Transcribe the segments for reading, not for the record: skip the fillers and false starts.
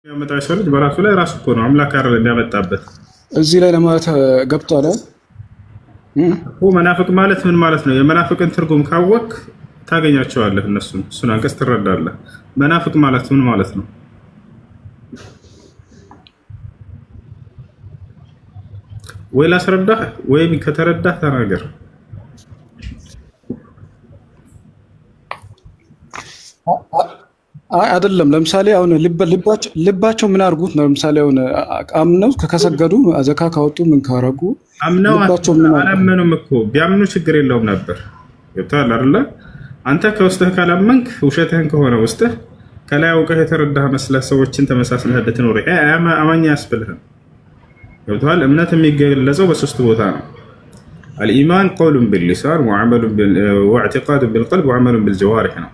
ያመጣው ሰው ልጅ በራሱ ላይ ራሱ እኮ ነው አምላክ አይደል እንዲያመጣበት እዚህ ላይ ለማለት ገብቷል እኮ። መናፍቅ ማለት ምን ማለት ነው? የመናፍቅን ትርጉም ካወቅ ታገኛቸዋለህ። እሱን አንቀጽ ትረዳለህ። መናፍቅ ማለት ምን ማለት ነው? ወይ ላስረዳህ ወይ ከተረዳህ ተናገር። አይደለም ለምሳሌ አሁን ልባቸው ምን አድርጉት ነው? ለምሳሌ አሁን አምነው ከሰገዱ ዘካ ካወጡ ምን ካረጉ አምነው አላመኑም እኮ ቢያምኑ ችግር የለውም ነበር። ይታል አይደለ? አንተ ከውስጥህ ካላመንክ ውሸትህን ከሆነ ውስጥህ ከላይ አውቀህ የተረዳህ መስለህ ሰዎችን ተመሳስለህ ብትኖር አማኝ ያስብልህ። ይታል እምነት የሚገለጸው በሶስት ቦታ ነው። الإيمان قول باللسان وعمل واعتقاد بالقلب وعمل بالجوارح ነው።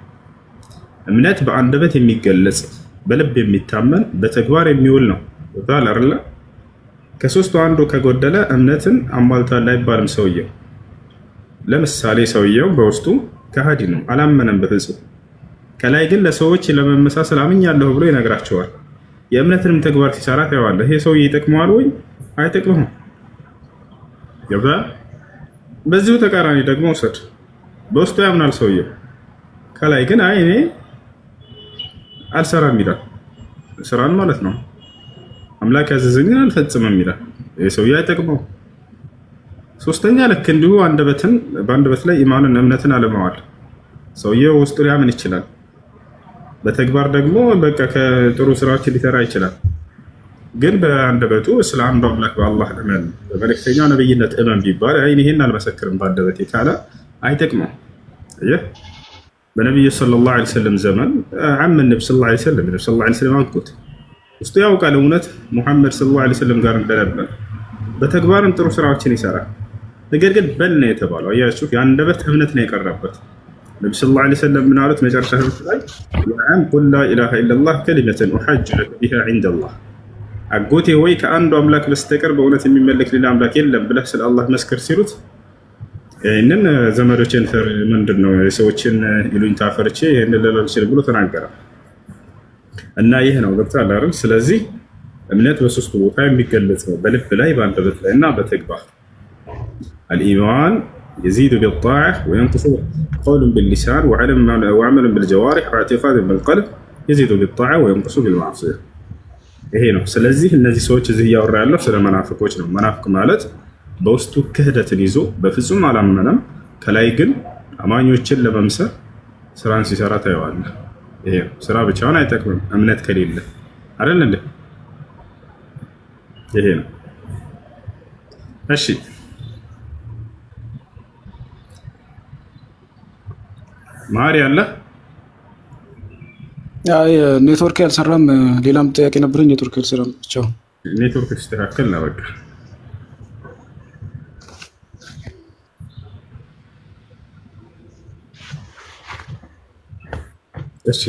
እምነት በአንደበት የሚገለጽ በልብ የሚታመን በተግባር የሚውል ነው። ወጣል አይደለ? ከሶስቱ አንዱ ከጎደለ እምነትን አሟልቷል አይባልም ሰውየው። ለምሳሌ ሰውየው በውስጡ ከሃዲ ነው፣ አላመነም በፍጹም። ከላይ ግን ለሰዎች ለመመሳሰል አምኛለሁ ብሎ ይነግራቸዋል። የእምነትንም ተግባር ሲሰራ ታየዋለህ። ይሄ ሰውዬ ይጠቅመዋል ወይ አይጠቅመውም? ይባ በዚሁ ተቃራኒ ደግሞ ወሰድ በውስጡ ያምናል ሰውየው፣ ከላይ ግን አይ እኔ አልሰራም ይላል። ስራን ማለት ነው አምላክ ያዘዘኝን አልፈጽምም ይላል። የሰውዬ አይጠቅመው። ሶስተኛ ልክ እንዲሁ በአንደበት ላይ ኢማንን እምነትን አለማዋል። ሰውየው ውስጡ ሊያምን ይችላል፣ በተግባር ደግሞ በቃ ከጥሩ ስራዎች ሊሰራ ይችላል። ግን በአንደበቱ ስለ አንዱ አምላክ በአላህ እመን በመልእክተኛው ነብይነት እመን ቢባል አይ ይሄን አልመሰክርም በአንደበቴ ካለ አይጠቅመው። አየህ በነብዩ ሰለላሁ ዐለይሂ ወሰለም ዘመን ነብዩ ሰለላሁ ዐለይሂ ወሰለም አንኩት ውስጡ ያውቃል እውነት ሙሐመድ ሰለላሁ ዐለይሂ ወሰለም ጋር እንደነበር፣ በተግባርም ጥሩ ስራዎችን ይሰራል። ነገር ግን በል ነው የተባለው። አያችሁ የአንደበት እምነት ነው የቀረበት። ነብዩ ሰለላሁ ዐለይሂ ወሰለም ምን አሉት መጨረሻ ላይ ወአን ቁል ላ ኢላሃ ኢላላህ ከሊመተን ኡሐጅ ለከ ቢሃ ዐንደላህ፣ አጎቴ ወይ ከአንዱ አምላክ በስተቀር በእውነት የሚመለክ ሌላ አምላክ የለም ብለህ ስለ አላህ መስክር ሲሉት ይህንን ዘመዶችን ምንድነው የሰዎችን ይሉኝታ ፈርቼ ይህንን ልልችል ብሎ ተናገረ እና ይህ ነው ገብቷል አይደል? ስለዚህ እምነት በሶስት ቦታ የሚገለጽ ነው፣ በልብ ላይ በአንደበት ላይ እና በተግባር። الإيمان يزيد بالطاعة وينقص قول باللسان وعمل بالجوارح واعتقاد بالقلب يزيد بالطاعة وينقص بالمعصية። ይሄ ነው። ስለዚህ እነዚህ ሰዎች እዚህ እያወራ ያለው ስለ መናፍቆች ነው። መናፍቅ ማለት በውስጡ ክህደትን ይዞ በፍጹም አላመነም፣ ከላይ ግን አማኞችን ለመምሰል ስራን ሲሰራ ታየዋለህ። ይሄ ስራ ብቻውን አይጠቅምም እምነት ከሌለ አይደል እንዴ? ይሄ ነው። እሺ ማሪ አለ አይ ኔትወርክ ያልሰራም ሌላም ጥያቄ ነበረኝ። ኔትወርክ ያልሰራም ብቻው ኔትወርክ ሲስተካከል ነው በቃ። እሺ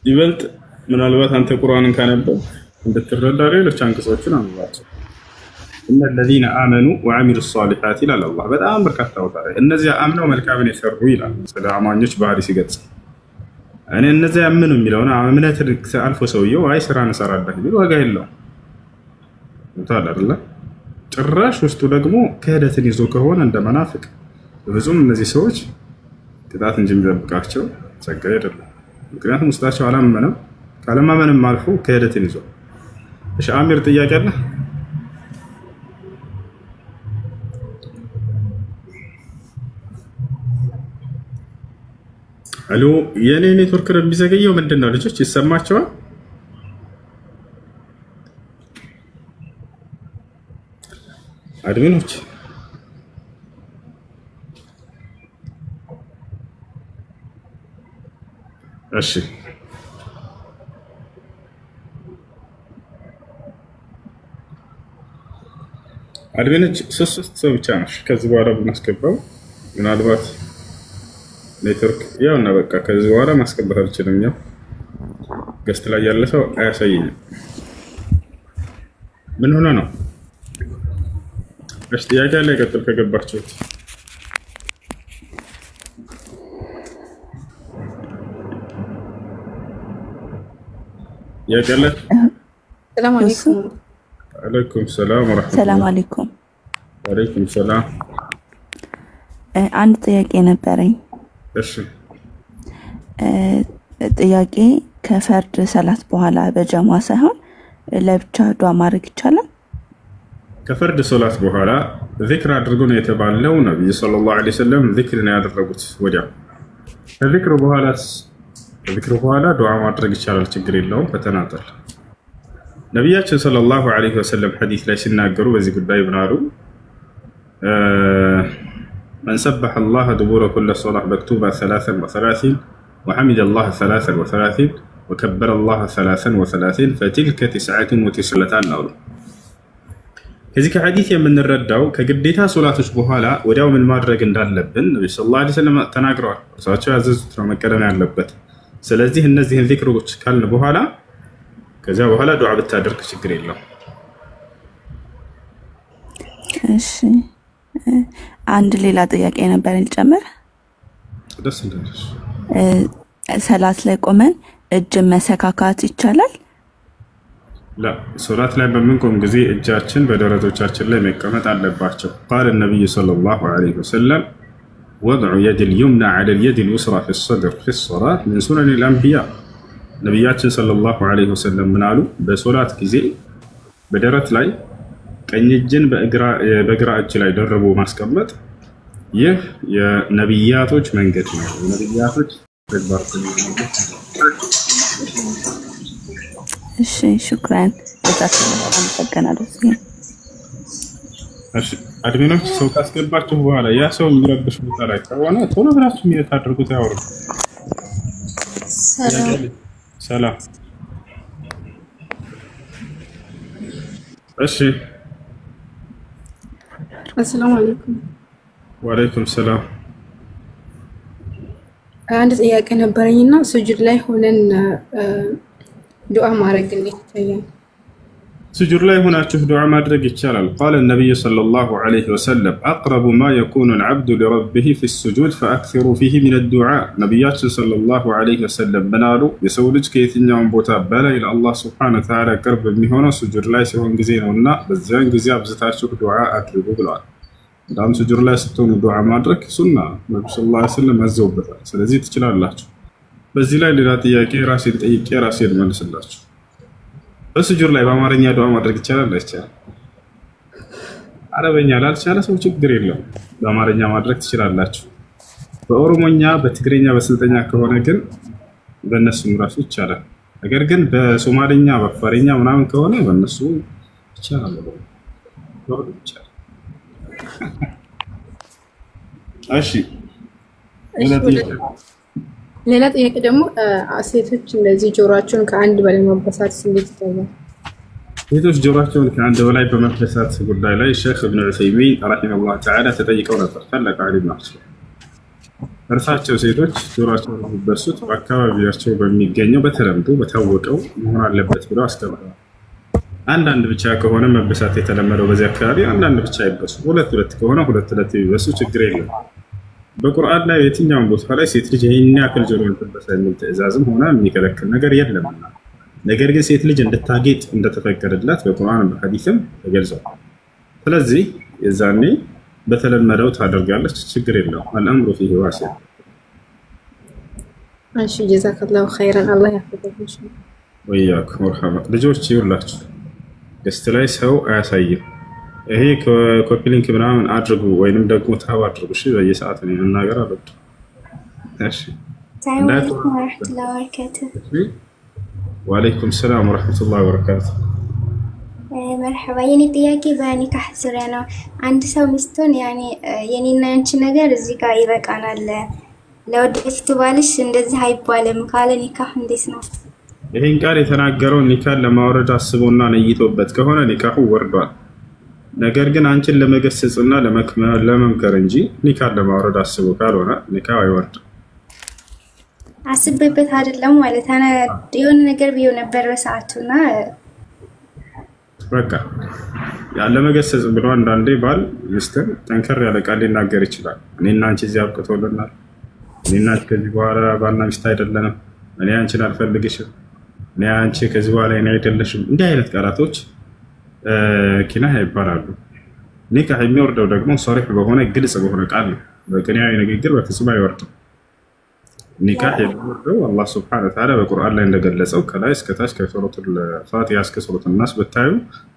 ይበልጥ ምናልባት አንተ ቁርአንን ካነበብ እንድትረዳ ሌሎች አንቀጾችን አንብባቸው። እነ الذين آمنوا وعملوا الصالحات ይላል አላህ በጣም በርካታ ቦታ ላይ። እነዚያ አምነው መልካምን የሰሩ ይላል ስለ አማኞች ባህሪ ሲገልጽ። እኔ እነዚያ ያምኑ የሚለውና እምነት አልፎ ሰውየው አይ ስራ እንሰራለን ቢል ዋጋ የለውም። እንታል አይደለ? ጭራሽ ውስጡ ደግሞ ክህደትን ይዞ ከሆነ እንደ መናፍቅ በፍጹም እነዚህ ሰዎች ቅጣት እንጂ የሚጠብቃቸው ጸጋ አይደለም። ምክንያቱም ውስጣቸው አላመነም፣ ካለማመንም አልፎ ክህደትን ይዞ። እሺ አሚር ጥያቄ አለ? አሎ የኔ ኔትወርክ ቢዘገየው ምንድነው ልጆች ይሰማቸዋል? አድሚኖች እሺ አድሚኖች ሶስት ሰው ብቻ ነው ከዚህ በኋላ ብናስገባው ምናልባት ኔትወርክ ያው እና በቃ ከዚህ በኋላ ማስገባት አልችልም። ያው ገስት ላይ ያለ ሰው አያሳየኝም። ምን ሆነ ነው? እሺ ጥያቄ ላይ ቀጥል ከገባችሁት يا السلام عليكم. عليكم السلام ورحمة ሰላም الله. አለይኩም። وعليكم السلام. አንድ ጥያቄ ነበረኝ። እሺ ጥያቄ ከፈርድ ሰላት በኋላ በጀማ ሳይሆን ለብቻ ዱዓ ማድረግ ይቻላል? ከፈርድ ሶላት በኋላ ዚክር አድርጉ ነው የተባለው። ነብዩ ሰለላሁ ዐለይሂ ወሰለም ዚክር ነው ያደረጉት ወዲያው። ከዚክሩ በኋላ ዱዓ ማድረግ ይቻላል፣ ችግር የለውም በተናጠል። ነቢያችን ሰለላሁ ዐለይሂ ወሰለም ሐዲስ ላይ ሲናገሩ በዚህ ጉዳይ ብናሉ من سبح الله دبور كل صلاة مكتوبة 33 وحمد الله 33 وكبر الله 33 فتلك 99 ነው። ከዚህ ከሐዲስ የምንረዳው ከግዴታ ሶላቶች በኋላ ወዲያው ምን ማድረግ እንዳለብን ነብዩ ሰለላሁ ዐለይሂ ወሰለም ተናግረዋል። እርሳቸው ያዘዙት ነው መቀደም ያለበት። ስለዚህ እነዚህን ዚክሮች ካልን በኋላ ከዚያ በኋላ ዱዓ ብታደርግ ችግር የለው። እሺ አንድ ሌላ ጥያቄ ነበር ልጨምር። ደስ እንደዚህ ሰላት ላይ ቆመን እጅ መሰካካት ይቻላል? ላ ሶላት ላይ በምንቆም ጊዜ እጃችን በደረቶቻችን ላይ መቀመጥ አለባቸው። قال النبي صلى الله عليه وسلم وضع يد اليمنى على اليد اليسرى في الصدر في الصلاة من سنن الأنبياء. ነብያችን ሰለላሁ ዐለይሂ ወሰለም ምን አሉ? በሶላት ጊዜ በደረት ላይ ቀኝ እጅን በግራ እጅ ላይ ደርቦ ማስቀመጥ ይህ የነብያቶች መንገድ ነው። የነብያቶች ተግባር ነው። እሺ ሹክራን። አመሰግናለሁ። እሺ አድሚኖች ሰው ካስገባችሁ በኋላ ያ ሰው የሚረብሽ ቦታ ላይ ከሆነ ቶሎ ብላችሁ ምን ታደርጉት? ያወሩ። ሰላም። እሺ السلام عليكم. ወአለይኩም ሰላም። አንድ ጥያቄ ነበረኝና ስጁድ ላይ ሆነን ዱዓ ማድረግ እንዴት ይታያል? سجود ላይ ሆናችሁ ዱዓ ማድረግ ይቻላል። قال النبي صلى الله عليه وسلم أقرب ما يكون العبد لربه في السجود فأكثروا فيه من الدعاء. ነብያችን صلى الله عليه وسلم በናሉ የሰው ልጅ ከየትኛውም ቦታ በላይ ለአላህ Subhanahu Wa Ta'ala ቅርብ የሚሆነው ስጁድ ላይ ሲሆን ጊዜ ነውና በዚያን ጊዜ አብዝታችሁ ዱዓ አድርጉ ብለዋል። እንዳም ስጁድ ላይ ስትሆኑ ዱዓ ማድረግ ሱና ነብዩ ሰለላሁ ዐለይሂ ወሰለም አዘውበታል። ስለዚህ ትችላላችሁ። በዚህ ላይ ሌላ ጥያቄ ራሴን ጠይቄ ራሴን መልስላችሁ። በስጁድ ላይ በአማርኛ ዱዓ ማድረግ ይቻላል አይቻልም? አረበኛ ላልቻለ ሰው ችግር የለውም፣ በአማርኛ ማድረግ ትችላላችሁ። በኦሮሞኛ፣ በትግርኛ፣ በስልጠኛ ከሆነ ግን በእነሱም ራሱ ይቻላል። ነገር ግን በሶማሊኛ፣ በአፋርኛ ምናምን ከሆነ በእነሱ ይቻላል ነው ይቻላል። እሺ ሌላ ጥያቄ ደግሞ ሴቶች እንደዚህ ጆሮአቸውን ከአንድ በላይ ማበሳት እንዴት ይታያል? ሴቶች ጆሮአቸውን ከአንድ በላይ በማበሳት ጉዳይ ላይ ሼክ ኢብኑ ዑሰይሚን ረሂመሁላህ ተዓላ ተጠይቀው ነበር። ታላቅ ዓሊም ናቸው። እርሳቸው ሴቶች ጆሮአቸውን የሚበሱት በአካባቢያቸው በሚገኘው በተለምዶ በታወቀው መሆን አለበት ብለው አስቀምጠዋል። አንዳንድ ብቻ ከሆነ መበሳት የተለመደው በዚህ አካባቢ አንዳንድ ብቻ ይበሱ፣ ሁለት ከሆነ ሁለት ቢበሱ ችግር የለም። በቁርአን ላይ የትኛውም ቦታ ላይ ሴት ልጅ ይሄን ያክል ጆሮዋን ትበሳ የሚል ትዕዛዝም ሆነ የሚከለክል ነገር የለምና፣ ነገር ግን ሴት ልጅ እንድታጌጥ እንደተፈቀደላት በቁርአን በሐዲስም ተገልጿል። ስለዚህ የዛኔ በተለመደው ታደርጋለች፣ ችግር የለውም። አልአምሩ ፊሂ ዋሲዕ። እሺ ጀዛከላሁ ኸይራን። አላህ ያፈቀሽ ወያኩም ወርሐማ። ልጆች ይውላችሁ ገስት ላይ ሰው አያሳይም። ይሄ ኮፒ ሊንክ ምናምን አድርጉ ወይንም ደግሞ ታብ አድርጉ። እሺ በየሰዓቱ ነው መናገር አለበት። እሺ ሰላም አለይኩም ወራህመቱላሂ ወበረካቱሁ። ወአለይኩም ሰላም ወራህመቱላሂ ወበረካቱሁ። መርሐባ። የኔ ጥያቄ በኒካህ ዙሪያ ነው። አንድ ሰው ሚስቱን ያኔ የኔና ያንቺ ነገር እዚህ ጋር ይበቃናል፣ ለወደፊቱ ባልሽ እንደዚህ አይባልም ካለ ኒካህ እንዴት ነው? ይሄን ቃል የተናገረው ኒካህ ለማውረድ አስቦና ነይቶበት ከሆነ ኒካሁ ወርዷል። ነገር ግን አንቺን ለመገሰጽና ለመምከር እንጂ ኒካህ ለማውረድ አስቦ ካልሆነ ኒካህ አይወርድም። አስቤበት አይደለም ማለት አና የሆነ ነገር ቢሆን ነበር በሰዓቱና በቃ ያለ መገሰጽ ብሎ አንዳንዴ ባል ሚስትን ጠንከር ያለ ቃል ሊናገር ይችላል። እኔና አንቺ እዚህ አብቅቶልናል፣ እኔና አንቺ ከዚህ በኋላ ባልና ሚስት አይደለንም፣ እኔ አንቺን አልፈልግሽም፣ እኔ አንቺ ከዚህ በኋላ እኔ አይደለሽም እንዲህ አይነት ቃላቶች ኪናህ ይባላሉ። ኒካህ የሚወርደው ደግሞ ሶሪህ በሆነ ግልጽ በሆነ ቃል ነው። በቅንያዊ ንግግር በፍጹም አይወርድም። ኒካህ የሚወርደው አላህ ሱብሓነሁ ወተዓላ በቁርአን ላይ እንደገለጸው ከላይ እስከ ታች ከሱረቱል ፋቲሃ እስከ ሱረቱን ናስ ብታዩ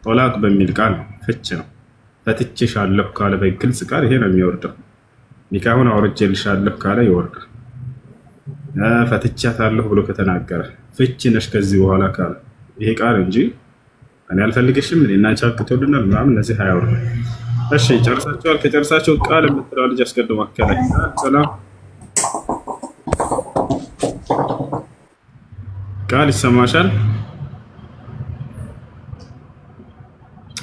ጦላቅ በሚል ቃል ነው፣ ፍች ነው። ፈትቼሻለሁ ካለ በግልጽ ቃል ይሄ ነው የሚወርደው። ኒካሁን አውርጄልሻለሁ ካለ ይወርዳል። ፈትቻታለሁ ብሎ ከተናገረ ፍች ነሽ ከዚህ በኋላ ካለ ይሄ ቃል እንጂ እኔ አልፈልግሽም እኔና አንቺ አብቅቶልናል ምናምን እነዚህ አያወርድም። እሺ ጨርሳችኋል? ከጨርሳችሁ ቃል የምትለው ልጅ አስቀድሞ አከለ ሰላም ቃል ይሰማሻል?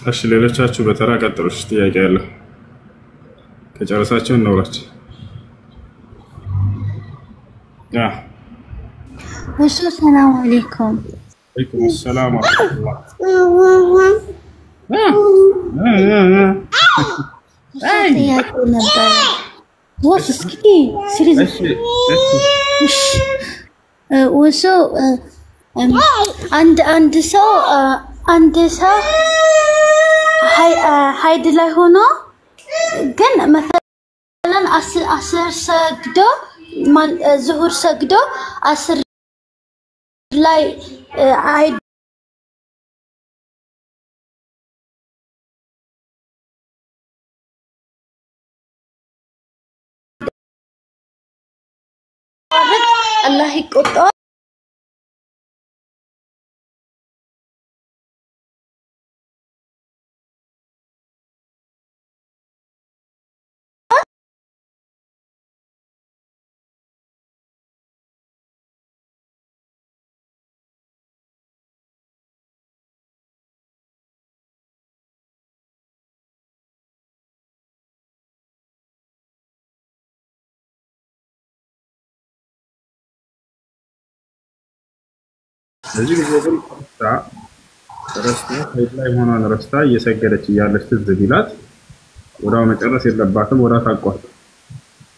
እሺ ሌሎቻችሁ በተራ ቀጥሉሽ። ጥያቄ ያለው ከጨረሳችሁ እንውራች። ሰላም አለይኩም። ወአለይኩም ሰላም ወራህመቱላህ። አንድ ሰው ሀይድ ላይ ሆኖ ግን መሰለን 10 ሰግዶ ዙሁር ሰግዶ 10 ላይ ሀይድ አላህ ይቆጣል። ለዚህ ጊዜ ግን ረስታ ሀይድ ላይ ሆኗን ረስታ እየሰገደች እያለች ትዝ ቢላት ወዳው መጨረስ የለባትም፣ ወዳ ታቋርጥ።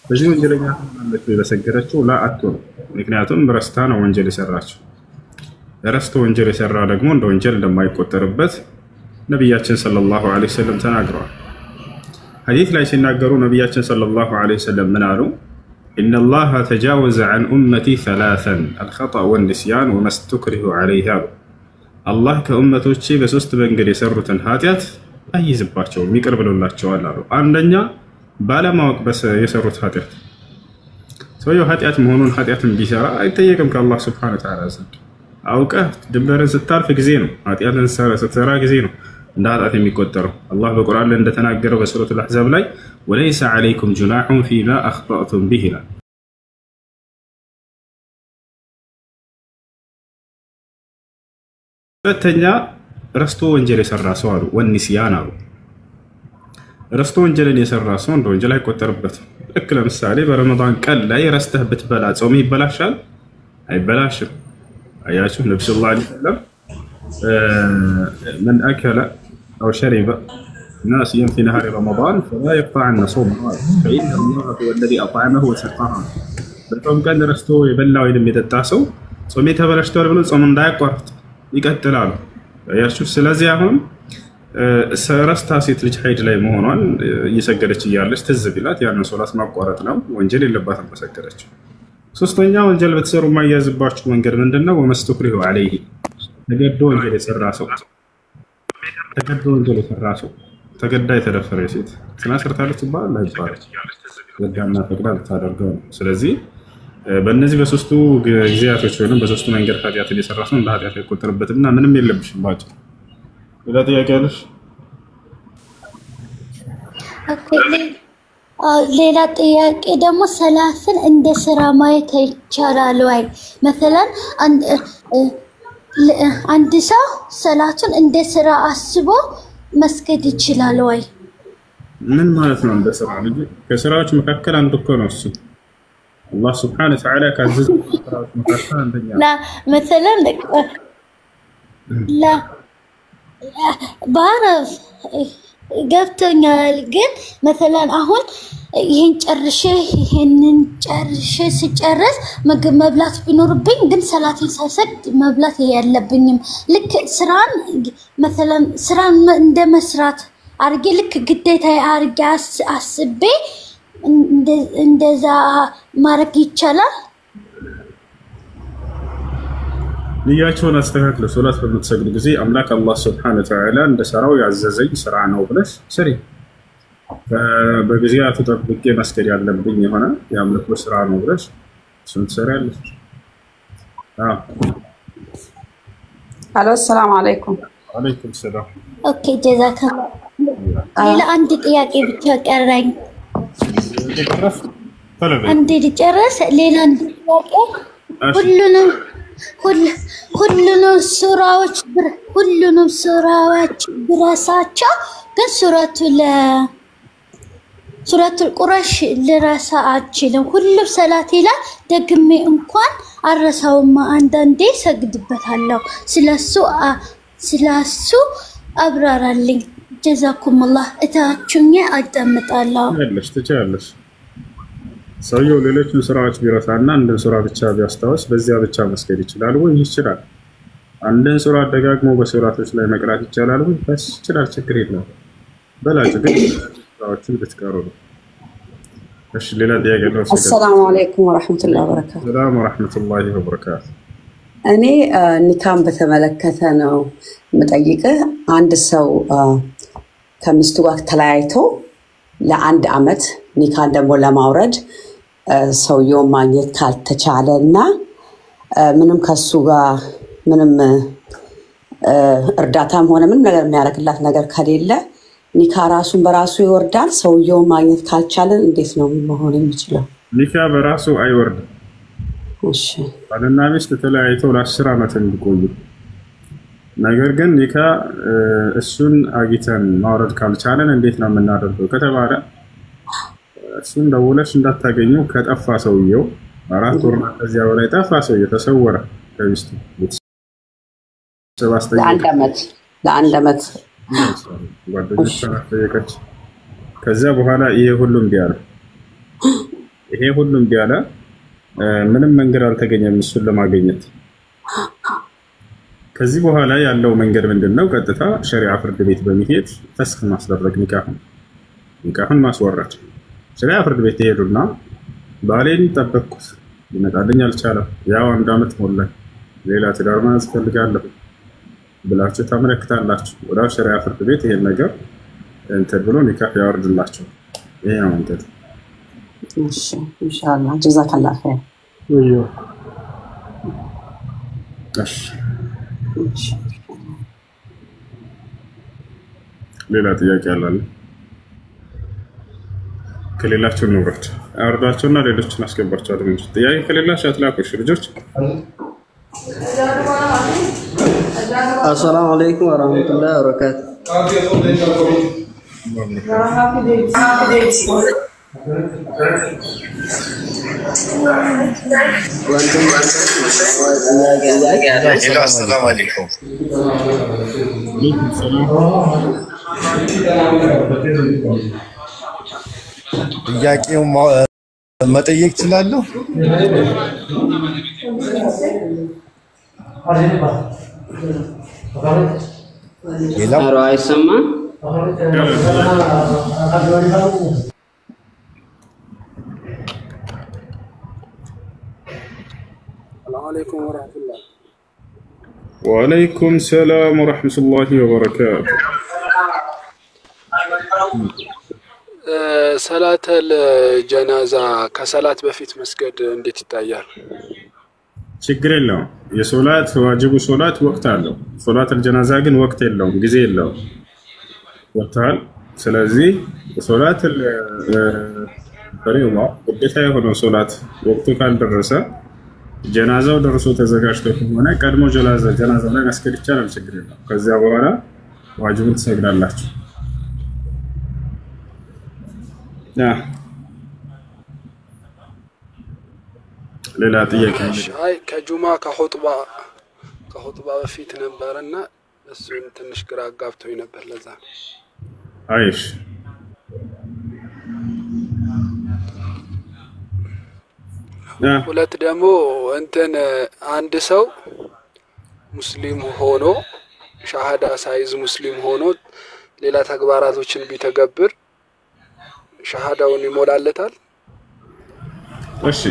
በዚህ ወንጀለኛ ትሆናለች በሰገደችው ላ አትሆን። ምክንያቱም ረስታ ነው ወንጀል የሰራችው። ረስቶ ወንጀል የሰራ ደግሞ እንደ ወንጀል እንደማይቆጠርበት ነቢያችን ሰለላሁ ዐለይሂ ወሰለም ተናግረዋል። ሐዲስ ላይ ሲናገሩ ነቢያችን ሰለላሁ ዐለይሂ ወሰለም ምን አሉ? إن الله تجاوز عن أمتي ثلاثا الخطأ والنسيان وما استكره عليه. الله كأمتوچي በሶስት መንገድ የሰሩትን ኃጢያት አይዝባቸውም፣ ይቅር ብሎላቸዋል አሉ። አንደኛ ባለማወቅ የሰሩት ኃጢያት። ሰውየው ኃጢያት መሆኑን ኃጢያትን ቢሰራ አይጠየቅም ከአላህ ሱብሓነሁ ወተዓላ ዘንድ። አውቀህ ድንበርን ስታልፍ ጊዜ ነው፣ ኃጢያትን ስትሰራ ጊዜ ነው እንደ ኃጢያት የሚቆጠረው። አላህ በቁርአን ላይ እንደተናገረው በሱረቱል አሕዛብ ላይ ወለይሰ ዐለይኩም ጁናሑን ፊማ አኽጠእቱም ቢሂ ይላል። ሁለተኛ ረስቶ ወንጀል የሰራ ሰው አሉ ወንሲያን አሉ። ረስቶ ወንጀልን የሰራ ሰው እንደ ወንጀል አይቆጠርበትም። ልክ ለምሳሌ በረመዳን ቀን ላይ ረስተህ ብትበላ ጾም ይበላሻል? አይበላሽም። አያችሁ ነብዩ ሰለላሁ ዐለይሂ ወሰለም من أكل أو شرب ناسيا في نهار رمضان فلا يقطعن صومه فإن الله هو الذي أطعمه وسقاه. በጾም ቀን ረስቶ የበላ ወይንም የጠጣ ሰው ጾም ተበላሽቷል ብሎ ጾም እንዳያቋርጥ ይቀጥላሉ። አያችሁ። ስለዚህ አሁን ረስታ ሴት ልጅ ሀይድ ላይ መሆኗን እየሰገደች እያለች ትዝ ቢላት ያንን ሶላት ማቋረጥ ነው፣ ወንጀል የለባትም በሰገደችው። ሶስተኛ ወንጀል በተሰሩ የማያዝባችሁ መንገድ ምንድነው? ወመስተክሪሁ ዐለይሂ ተገዶ ወንጀል የሰራ ሰው ተገዳ የተደፈረ ሴት ስና ሰርታለች ይባላል አይባልም? ገዳና ፈቅዳ ልታደርገው ነው። ስለዚህ በእነዚህ በሶስቱ ጊዜያቶች ወይም በሶስቱ መንገድ ኃጢአትን የሰራ ሰው እንደ ኃጢአት አይቆጠርበትም እና ምንም የለብሽም ባጭ። ሌላ ጥያቄ አለሽ? ሌላ ጥያቄ ደግሞ ሰላትን እንደ ስራ ማየት ይቻላል ወይ? መሰለን አንድ ሰው ሰላቱን እንደ ስራ አስቦ መስገድ ይችላል ወይ? ምን ማለት ነው እንደ ስራ? ልጅ ከስራዎች መካከል አንዱ እኮ ነው እሱ። አላህ ሱብሓነሁ ወተዓላ ካዘዘ ስራዎች መካከል አንደኛ ላ መሰለን ላ بعرف ገብቶኛል ግን مثلا አሁን ይሄን ጨርሼ ሲጨርስ ምግብ መብላት ቢኖርብኝ ግን ሰላቴን ሳይሰግድ መብላት ያለብኝም ልክ مثلا ስራን እንደመስራት አርጌ ልክ ግዴታ አርጌ አስቤ እንደዛ ማረግ ይቻላል ንያቸውን አስተካክለ ሶላት በምትሰግድ ጊዜ አምላክ አላህ Subhanahu Wa Ta'ala እንደሰራው ያዘዘኝ ስራ ነው ብለሽ ስሪ በጊዜያቱ ተጠብቄ መስገድ ያለብኝ የሆነ ያምልኮ ስራ ነው ብለሽ እሱን ትሰሪያለሽ አሎ ሰላም አለይኩም ወአለይኩም ሰላም ኦኬ ጀዛከላ ሌላ አንድ ጥያቄ ብቻ ቀረኝ አንድ ልጨርስ ሌላ አንድ ጥያቄ ሁሉንም ሱራዎች ብረሳቸው ግን ሱረቱል ቁረሽ ልረሳ አልችልም ሁሉም ሰላቴ ላይ ደግሜ እንኳን አረሳውማ አንዳንዴ ሰግድበታለሁ ስለሱ አብራራልኝ ጀዛኩሙላህ እታችሁኝ አዳምጣለሁ ትችያለሽ ሰውየው ሌሎችን ስራዎች ቢረሳና አንድን ስራ ብቻ ቢያስታውስ በዚያ ብቻ መስገድ ይችላል ወይ ይችላል አንድን ስራ ደጋግሞ በሱራቶች ላይ መቅራት ይችላል ወይ ይችላል ችግር የለውም በላጭ ግን ስራዎችን ብትቀሩ ነው እሺ ሌላ ጥያቄ ነው አሰላሙ አለይኩም ወራህመቱላሂ ወበረካቱ ሰላም ወራህመቱላሂ ወበረካቱ እኔ ኒካን በተመለከተ ነው መጠይቅህ አንድ ሰው ከሚስቱ ጋር ተለያይቶ ለአንድ አመት ኒካን ደግሞ ለማውረድ ሰውየው ማግኘት ካልተቻለና ምንም ከሱ ጋር ምንም እርዳታም ሆነ ምንም ነገር የሚያረክላት ነገር ከሌለ ኒካ ራሱን በራሱ ይወርዳል ሰውየው ማግኘት ካልቻለ እንዴት ነው መሆን የሚችለው ኒካ በራሱ አይወርድም እሺ ባልና ሚስት ተለያይተው ለ10 አመት እንዲቆዩ ነገር ግን ኒካ እሱን አግኝተን ማውረድ ካልቻለን እንዴት ነው የምናደርገው ከተባለ እሱን ደውለሽ እንዳታገኙ ከጠፋ ሰውየው 4 ወር ከዚያ በላይ ጠፋ ሰውየው ተሰወረ ከሚስቱ ለአንድ አመት ጓደኞቿ ተጠየቀች ከዛ በኋላ ይሄ ሁሉም ቢያለ ምንም መንገድ አልተገኘም እሱን ለማግኘት ከዚህ በኋላ ያለው መንገድ ምንድነው ቀጥታ ሸሪዓ ፍርድ ቤት በመሄድ ፈስክ ማስደረግ ኒካህን ማስወረድ ሸሪዓ ፍርድ ቤት ሄዱና ባሌን ጠበቅኩት ይመጣልኝ አልቻለም ያው አንድ አመት ሞላኝ ሌላ ትዳር ማያዝ ፈልጋለሁ ብላችሁ ታመለክታላችሁ ወደ ሸሪዓ ፍርድ ቤት ይሄን ነገር እንትን ብሎ ኒካህ ያወርድላችሁ ይሄ ነው እንትን እሺ ኢንሻአላህ ጀዛከላህ ኸይር እሺ ሌላ ጥያቄ አለ ከሌላችሁ ንብረት አርዳቸውና ሌሎችን አስገባቸው አይደል ጥያቄ ከሌላችሁ አትላኩሽ ልጆች السلام عليكم ورحمة الله وبركاته. السلام عليكم. ጥያቄው መጠየቅ እችላለሁ? ሌላው አይሰማም? وعليكم السلام ورحمة الله وبركاته. صلاة الجنازة كصلاة بفيت مسجد እንዴት ይታያል? ችግር የለውም የሶላት ዋጅቡ ሶላት ወቅት አለው ሶላት الجنازة ግን ወቅት የለውም ጊዜ የለውም ወቅታል ስለዚህ ሶላት ፈሪዳ ግዴታ የሆነው ሶላት ወቅቱ ካልደረሰ ጀናዛው ደርሶ ተዘጋጅቶ ከሆነ ቀድሞ ጀናዛው ላይ መስገድ ይቻላል ችግር የለውም ከዚያ በኋላ ዋጅቡን ትሰግዳላችሁ ሌላ ጥያቄ አይ ከጁማ ከኹጥባ በፊት ነበርና እሱን ትንሽ ግራ አጋብቶኝ ነበር ለዛ አይሽ ሁለት ደግሞ እንትን አንድ ሰው ሙስሊም ሆኖ ሻሃዳ ሳይዝ ሙስሊም ሆኖ ሌላ ተግባራቶችን ቢተገብር ሻሃዳውን ይሞላለታል? እሺ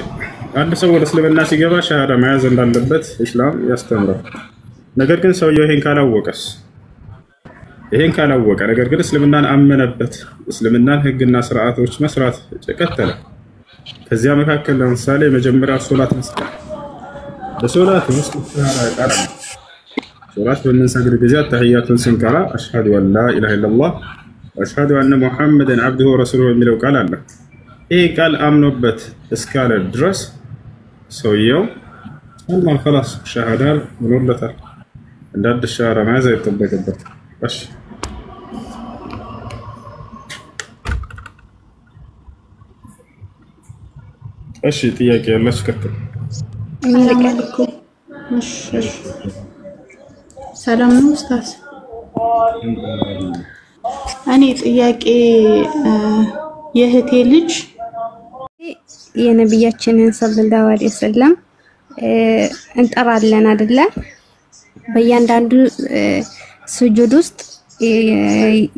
አንድ ሰው ወደ እስልምና ሲገባ ሻሃዳ መያዝ እንዳለበት ኢስላም ያስተምራል። ነገር ግን ሰውየው ይሄን ካላወቀ ነገር ግን እስልምናን አመነበት፣ እስልምናን ህግና ስርዓቶች መስራት ቀጠለ። ከዚያ መካከል ለምሳሌ የመጀመሪያ ሶላት መስጠት፣ በሶላት ውስጥ ሻሃዳ ሶላት በምንሰግድ ጊዜ ተህያቱን ስንቀራ አሽሀዱ አን ላ ኢላሀ ኢለላህ ወአሽሀዱ አነ ሙሐመደን አብዱሁ ወረሱሉሁ የሚለው ቃል አለ። ይህ ቃል አምኖበት እስካለ ድረስ ሰውየው አላህ خلاص ሻሃዳ ሆኖለታል። እንደ አዲስ ሻሃዳ መያዝ አይጠበቅበትም። እሺ ጥያቄ ያለሽ ከተል ሰላም ነው ኡስታዝ። እኔ ጥያቄ የእህቴ ልጅ የነብያችንን ሰለላሁ ዐለይሂ ወሰለም እንጠራለን አይደለ? በእያንዳንዱ ስጁድ ውስጥ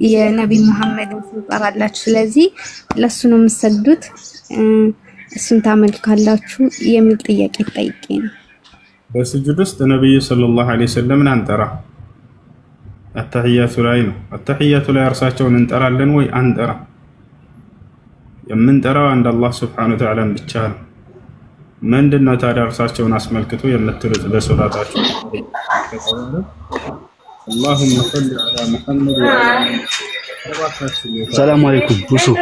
የነብይ መሐመድን እንጠራላችሁ። ስለዚህ ለሱ ነው የምትሰግዱት፣ እሱን ታመልካላችሁ የሚል ጥያቄ ጠይቄ ነው። በስጁድ ውስጥ ነብዩ ሰለላሁ ዐለይሂ ወሰለምን አንጠራ። አተህያቱ ላይ ነው። አተህያቱ ላይ እርሳቸውን እንጠራለን ወይ አንጠራ? የምንጠራው አንድ አላህ ሱብሓነሁ ወተዓላ ብቻ ነው። ምንድነው ታዲያ እርሳቸውን አስመልክቶ የምትሉት በሶላታችሁ? اللهم صل على محمد وعلى السلام عليكم وشو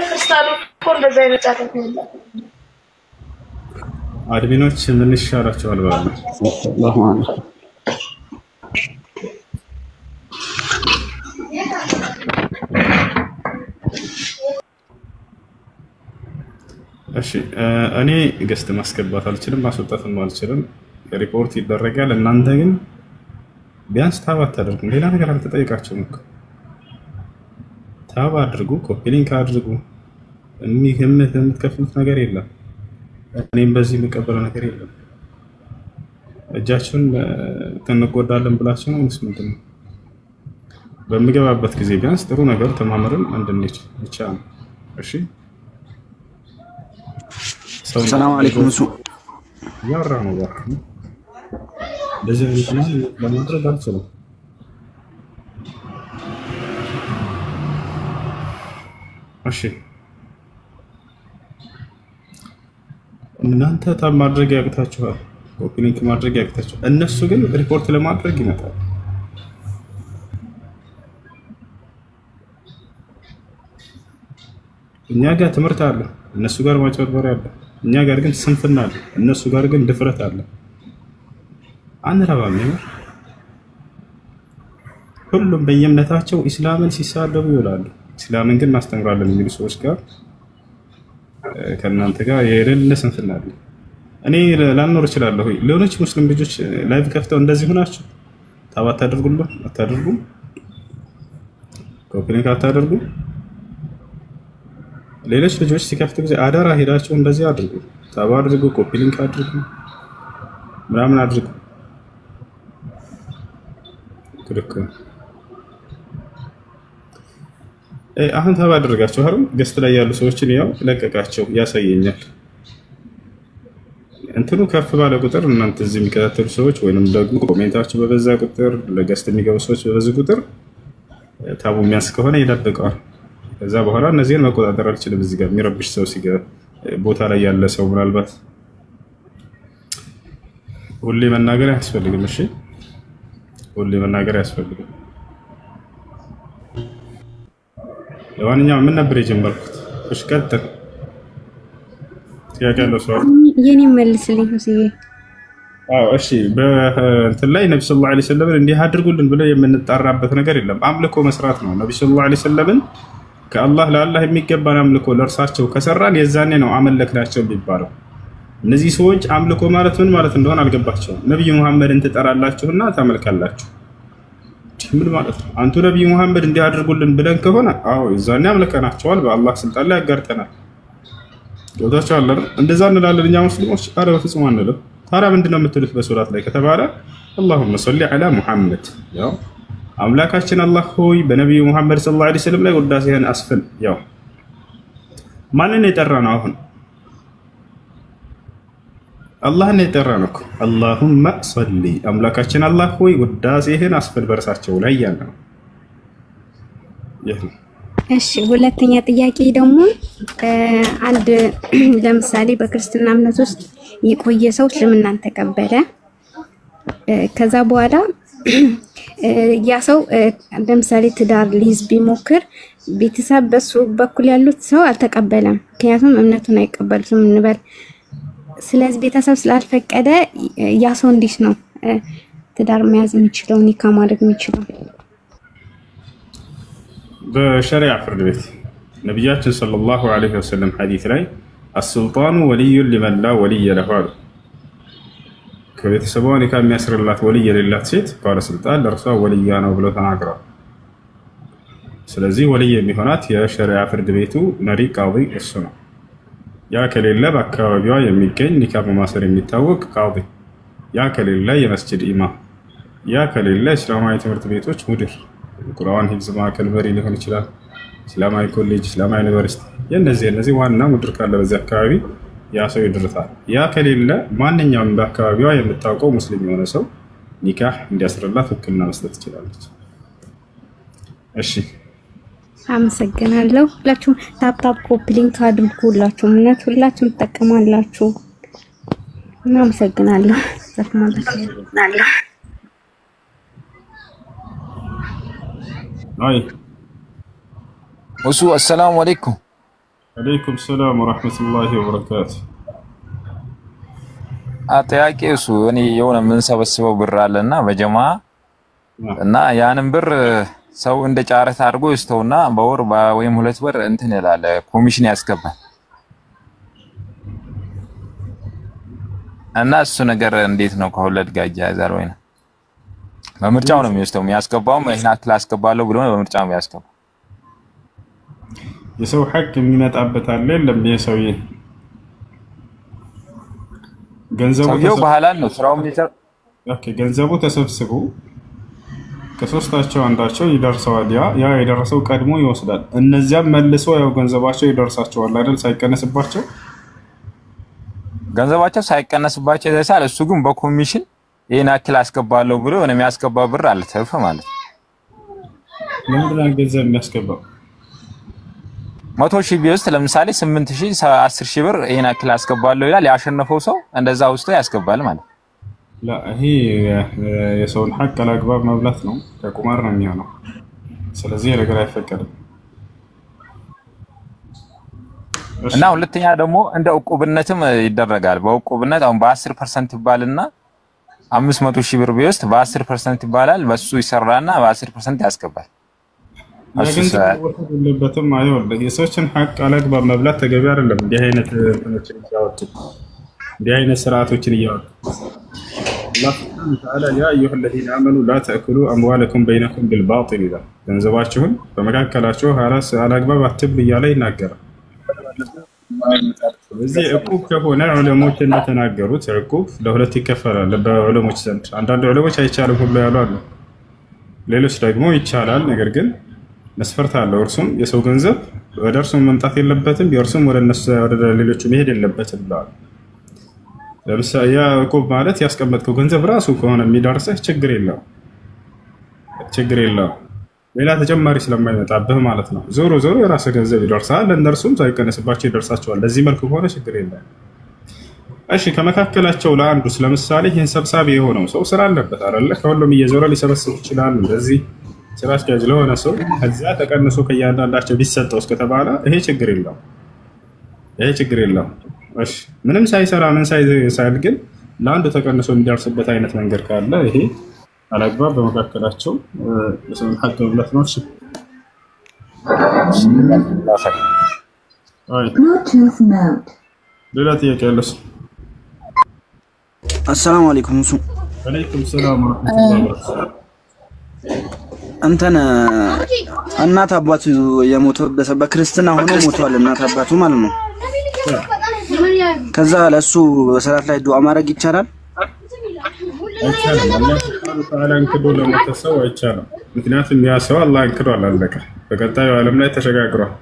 አድሚኖች ምን ይሻላችኋል? እሺ እኔ ገስት ማስገባት አልችልም፣ ማስወጣትም አልችልም። ሪፖርት ይደረጋል። እናንተ ግን ቢያንስ ታባ አታደርጉ። ሌላ ነገር አልተጠየቃችሁም እኮ። ታባ አድርጉ፣ ኮፒ ሊንክ አድርጉ። የምትከፍሉት ነገር የለም። እኔም በዚህ የምቀበለው ነገር የለም። እጃችሁን እንጎዳለን ብላችሁ ነው ወይስ ምንድን ነው? በምገባበት ጊዜ ቢያንስ ጥሩ ነገር ተማምረን እንድንሄድ ብቻ ነው። እሺ ሰላም አለይኩም። እሱ ያራ ነው ጋር እንደዚህ አይነት ነው ለማድረግ አልችልም። እሺ እናንተ ታብ ማድረግ ያቅታችኋል፣ ኮፒ ሊንክ ማድረግ ያቅታችኋል። እነሱ ግን ሪፖርት ለማድረግ ይመጣል። እኛ ጋር ትምህርት አለ፣ እነሱ ጋር ማጭበርበር አለ። እኛ ጋር ግን ስንፍና አለ፣ እነሱ ጋር ግን ድፍረት አለ። አንረባም ነው። ሁሉም በየእምነታቸው ኢስላምን ሲሳደቡ ይውላሉ። ኢስላምን ግን ማስተምራለን የሚሉ ሰዎች ጋር ከእናንተ ጋር የሌለ ስንፍና አለ። እኔ ላልኖር እችላለሁ። ሌሎች ሙስሊም ልጆች ላይቭ ከፍተው እንደዚህ ሆናችሁ ታባ አታደርጉም፣ ኮፒ ሊንክ አታደርጉም። ሌሎች ልጆች ሲከፍቱ ጊዜ አዳራ ሄዳችሁ እንደዚህ አድርጉ፣ ታባ አድርጉ፣ ኮፒ ሊንክ አድርጉ፣ ምናምን አድርጉ። ክልክ አሁን ታባ አድርጋችሁ አይደል? ገስት ላይ ያሉ ሰዎችን ያው ለቀቃቸው ያሳየኛል። እንትኑ ከፍ ባለ ቁጥር እናንተ እዚህ የሚከታተሉ ሰዎች ወይንም ደግሞ ኮሜንታችሁ በበዛ ቁጥር ለገስት የሚገቡ ሰዎች በበዛ ቁጥር ታቡ የሚያስ ከሆነ ይደብቀዋል። ከዛ በኋላ እነዚህን መቆጣጠር አልችልም። እዚህ ጋር የሚረብሽ ሰው ሲገባ ቦታ ላይ ያለ ሰው ምናልባት ሁሌ መናገር አያስፈልግም። እሺ ሁሌ መናገር አያስፈልግም። ለማንኛውም ምን ነበር የጀመርኩት? እሺ ቀጥል። ጥያቄ ያለው ሰው የኔ መልስልኝ ሁሴ። እሺ በእንትን ላይ ነብዩ ሰለላሁ ዐለይሂ ወሰለም እንዲህ አድርጉልን ብለው የምንጣራበት ነገር የለም። አምልኮ መስራት ነው። ነብዩ ሰለላሁ ዐለይሂ ወሰለም ከአላህ ለአላህ የሚገባን አምልኮ ለእርሳቸው ከሰራን የዛኔ ነው አመለክናቸው የሚባለው። እነዚህ ሰዎች አምልኮ ማለት ምን ማለት እንደሆነ አልገባቸውም። ነብዩ መሐመድን ትጠራላችሁና ታመልካላችሁ። ምን ማለት ነው? አንቱ ነብዩ መሐመድ እንዲያደርጉልን ብለን ከሆነ አዎ እዛኔ አምልከናቸዋል፣ በአላህ ስልጣን ላይ ያጋርተናል። ገብታችኋል አይደል? እንደዛ እንላለን እኛ ሙስሊሞች። ኧረ በፍጹም አንልም። ታዲያ ምንድነው የምትሉት በሶላት ላይ ከተባለ اللهم صل على محمد ያው አምላካችን አላህ ሆይ በነብዩ መሐመድ ሰለላሁ ዐለይሂ ወሰለም ላይ ውዳሴህን አስፍን። ያው ማንን የጠራነው አሁን? አላህን የጠራነው እኮ اللهم صل አምላካችን አላህ ሆይ ውዳሴህን አስፍን በርሳቸው ላይ ያለ ነው። እሺ ሁለተኛ ጥያቄ ደግሞ አንድ ለምሳሌ በክርስትና እምነት ውስጥ የቆየ ሰው እስልምናን ተቀበለ። ከዛ በኋላ ያ ሰው ለምሳሌ ትዳር ሊይዝ ቢሞክር ቤተሰብ በሱ በኩል ያሉት ሰው አልተቀበለም፣ ምክንያቱም እምነቱን አይቀበሉትም እንበል። ስለዚህ ቤተሰብ ስላልፈቀደ ያ ሰው እንዴት ነው ትዳር መያዝ የሚችለው ኒካ ማድረግ የሚችለው? በሸሪዓ ፍርድ ቤት ነብያችን ሰለላሁ ዐለይሂ ወሰለም ሐዲስ ላይ السلطان ولي لمن لا ولي له ከቤተሰቧ ኒካ የሚያስርላት ወልይ የሌላት ሴት ባለስልጣን ለእርሷ ወልያ ነው ብሎ ተናግሯል። ስለዚህ ወልይ የሚሆናት የሸሪዓ ፍርድ ቤቱ መሪ ቃዲ እሱ ነው። ያ ከሌለ በአካባቢዋ የሚገኝ ኒካ በማሰር የሚታወቅ ቃዲ፣ ያ ከሌለ የመስጂድ ኢማም፣ ያ ከሌለ እስላማዊ ትምህርት ቤቶች ሙድር፣ ቁርአን ሂፍዝ ማዕከል መሪ ሊሆን ይችላል፣ እስላማዊ ኮሌጅ፣ እስላማዊ ዩኒቨርሲቲ፣ የእነዚህ ዋና ሙድር ካለ በዚህ አካባቢ ያ ሰው ይድርታል። ያ ከሌለ ማንኛውም በአካባቢዋ የምታውቀው ሙስሊም የሆነ ሰው ኒካህ እንዲያስርላት ውክልና መስጠት ትችላለች። እሺ አመሰግናለሁ። ሁላችሁም ታፕታፕ ኮፒ ሊንክ አድርጉ። ሁላችሁም ሁላችሁም ተጠቀማላችሁ። አመሰግናለሁ። ዘፍማለሁ። አይ ወሱ አሰላሙ አለይኩም። عليكم السلام ورحمة الله وبركاته. ጥያቄ እሱ እኔ የሆነ የምንሰበስበው ብር አለና በጀማ እና ያንን ብር ሰው እንደ ጫረት አድርጎ ይስተውና በወር ወይም 2 ወር እንትን ይላል ኮሚሽን ያስገባል እና እሱ ነገር እንዴት ነው ከወለድ ጋር ያያዛል ወይ ነው? በምርጫው ነው የሚወስደው የሚያስገባው ይሄን አክል አስገባለሁ ብሎ ነው በምርጫው የሚያስገባው። የሰው ሐቅ የሚመጣበት አለ የለም? የሰውዬ ገንዘቡ በሐላል ነው ስራው የሚሰራ። ኦኬ ገንዘቡ ተሰብስቦ ከሶስታቸው አንዳቸው ይደርሰዋል። ያ የደረሰው ቀድሞ ይወስዳል። እነዚያም መልሶ ያው ገንዘባቸው ይደርሳቸዋል አይደል? ሳይቀነስባቸው ገንዘባቸው ሳይቀነስባቸው ይደርሳል። እሱ ግን በኮሚሽን ይሄን አክል አስገባለሁ ብሎ ነው የሚያስገባው ብር አለ ተርፈ ማለት ነው። ለምንድን ነው ገንዘብ የሚያስገባው? 100,000 ቢወስድ ለምሳሌ 8,000 10,000 ብር ይሄን አክል አስገባለሁ ይላል። ያሸነፈው ሰው እንደዛ ውስጥ ያስገባል ማለት لا ይሄ የሰውን ሐቅ አላግባብ መብላት ነው፣ ከቁማር ነው የሚሆነው። ስለዚህ ነገር አይፈቀድም። እና ሁለተኛ ደግሞ እንደ ዕቁብነትም ይደረጋል። በዕቁብነት አሁን በ10% ይባልና 500,000 ብር ቢወስድ በ10% ይባላል። በሱ ይሰራና በ10% ያስገባል። ለበተም አይወልደ የሰዎችን ሐቅ አላግባብ መብላት ተገቢ አይደለም። እንዲህ አይነት እንትኖችን ያወጡ እንዲህ አይነት ስርዓቶችን ያወጡ አላህ Subhanahu Wa Ta'ala ያ አዩሀ الذين آمنوا لا تأكلوا أموالكم بينكم بالباطل ይላል። ገንዘባችሁን በመካከላችሁ አላግባብ አትብሉ እያለ ይናገራል። ስለዚህ ዕቁብ ከሆነ ዑለሞች እንደተናገሩት ዕቁብ ለሁለት ይከፈላል በዑለሞች ዘንድ። አንዳንድ ዑለሞች አይቻልም ሁሉ ያሉ አሉ፣ ሌሎች ደግሞ ይቻላል። ነገር ግን መስፈርት አለው። እርሱም የሰው ገንዘብ ወደ እርሱ መምጣት የለበትም፣ የእርሱም ወደ ሌሎቹ መሄድ የለበትም ብለዋል። ለምሳሌ ያ ዕቁብ ማለት ያስቀመጥከው ገንዘብ ራሱ ከሆነ የሚደርስህ ችግር የለውም ሌላ ተጨማሪ ስለማይመጣብህ ማለት ነው። ዞሮ የራስህ ገንዘብ ይደርሳል፣ ለእነርሱም ሳይቀነስባቸው ይደርሳቸዋል። ለዚህ መልኩ ከሆነ ችግር የለውም። እሺ ከመካከላቸው ለአንዱ ለምሳሌ ይህን ሰብሳቢ የሆነው ሰው ስራ አለበት አይደለ? ከሁሉም እየዞረ ሊሰበስብ ይችላል። እንደዚህ ስራ አስኪያጅ ለሆነ ሰው ከዚያ ተቀንሶ ከእያንዳንዳቸው ቢሰጠው እስከተባለ ይሄ ችግር የለውም። እሺ ምንም ሳይሰራ ምን ሳይል ግን ለአንዱ ተቀንሶ የሚደርስበት አይነት መንገድ ካለ ይሄ አላግባብ በመካከላቸው የሰውን ሐቅ መብላት ነው። እሺ ሌላ ጥያቄ ያለስ? السلام عليكم. وعليكم السلام ورحمة الله وبركاته. እንትን እናት አባቱ የሞተበት በክርስትና ሆኖ ሞቷል እናት አባቱ ማለት ነው። ከዛ ለሱ በሰላት ላይ ዱዓ ማድረግ ይቻላል? አይቻልም። አላህ ሱብሓነሁ ወተዓላ እንክዶ ለሞተ ሰው አይቻልም። ምክንያቱም ያ ሰው አላህ እንክዷል፣ አለቀ። በቀጣዩ ዓለም ላይ ተሸጋግሯል።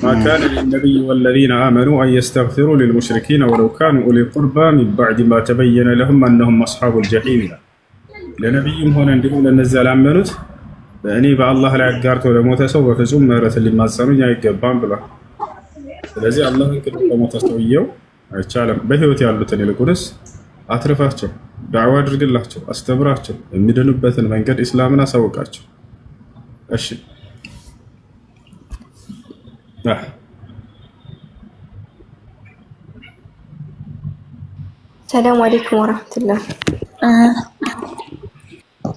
ما كان للنبي والذين آمنوا أن يستغفروا للمشركين ولو كانوا أولي قربى من بعد ما تبين لهم أنهم أصحاب الجحيم. ለነብዩም ሆነ እንዲሁም ለነዚያ ላመኑት በእኔ በአላህ ላይ አጋርተው ለሞተ ሰው በፍጹም ምህረትን ሊማጸኑኝ አይገባም ብሏል። ስለዚህ አላህ እንክዶ ለሞተ ሰውየው አይቻልም። በህይወት ያሉትን ይልቁንስ አትርፋቸው፣ ዳዕዋ አድርግላቸው፣ አስተምራቸው፣ የሚድኑበትን መንገድ እስላምን አሳውቃቸው። እሺ ሰላም አለይኩም ወራህመቱላህ።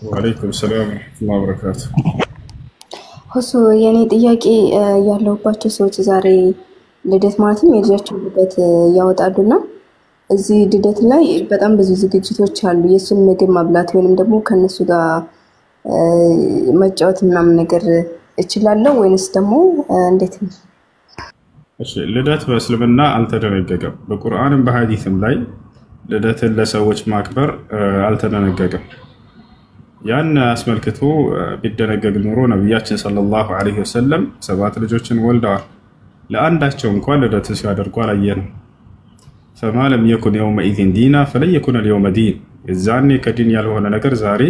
ወአለይኩም ሰላም ወራህመቱላሂ ወበረካቱ። ሁሱ የኔ ጥያቄ ያለውባቸው ሰዎች ዛሬ ልደት ማለት ነው የልጃቸው ልደት ያወጣሉና እዚህ ልደት ላይ በጣም ብዙ ዝግጅቶች አሉ። የሱን ምግብ ማብላት ወይንም ደግሞ ከነሱ ጋር መጫወት ምናምን ነገር እችላለሁ ወይንስ ደግሞ እንዴት ነው? እሺ ልደት በእስልምና አልተደነገገም። በቁርአንም በሐዲስም ላይ ልደትን ለሰዎች ማክበር አልተደነገገም። ያን አስመልክቶ ቢደነገግ ኖሮ ነብያችን ሰለላሁ ዐለይሂ ወሰለም 7 ልጆችን ወልደዋል። ለአንዳቸው እንኳን ልደትን ሲያደርጉ አላየንም። فما لم يكن يومئذ دينا فلن يكن اليوم دين. የዛኔ ከዲን ያልሆነ ነገር ዛሬ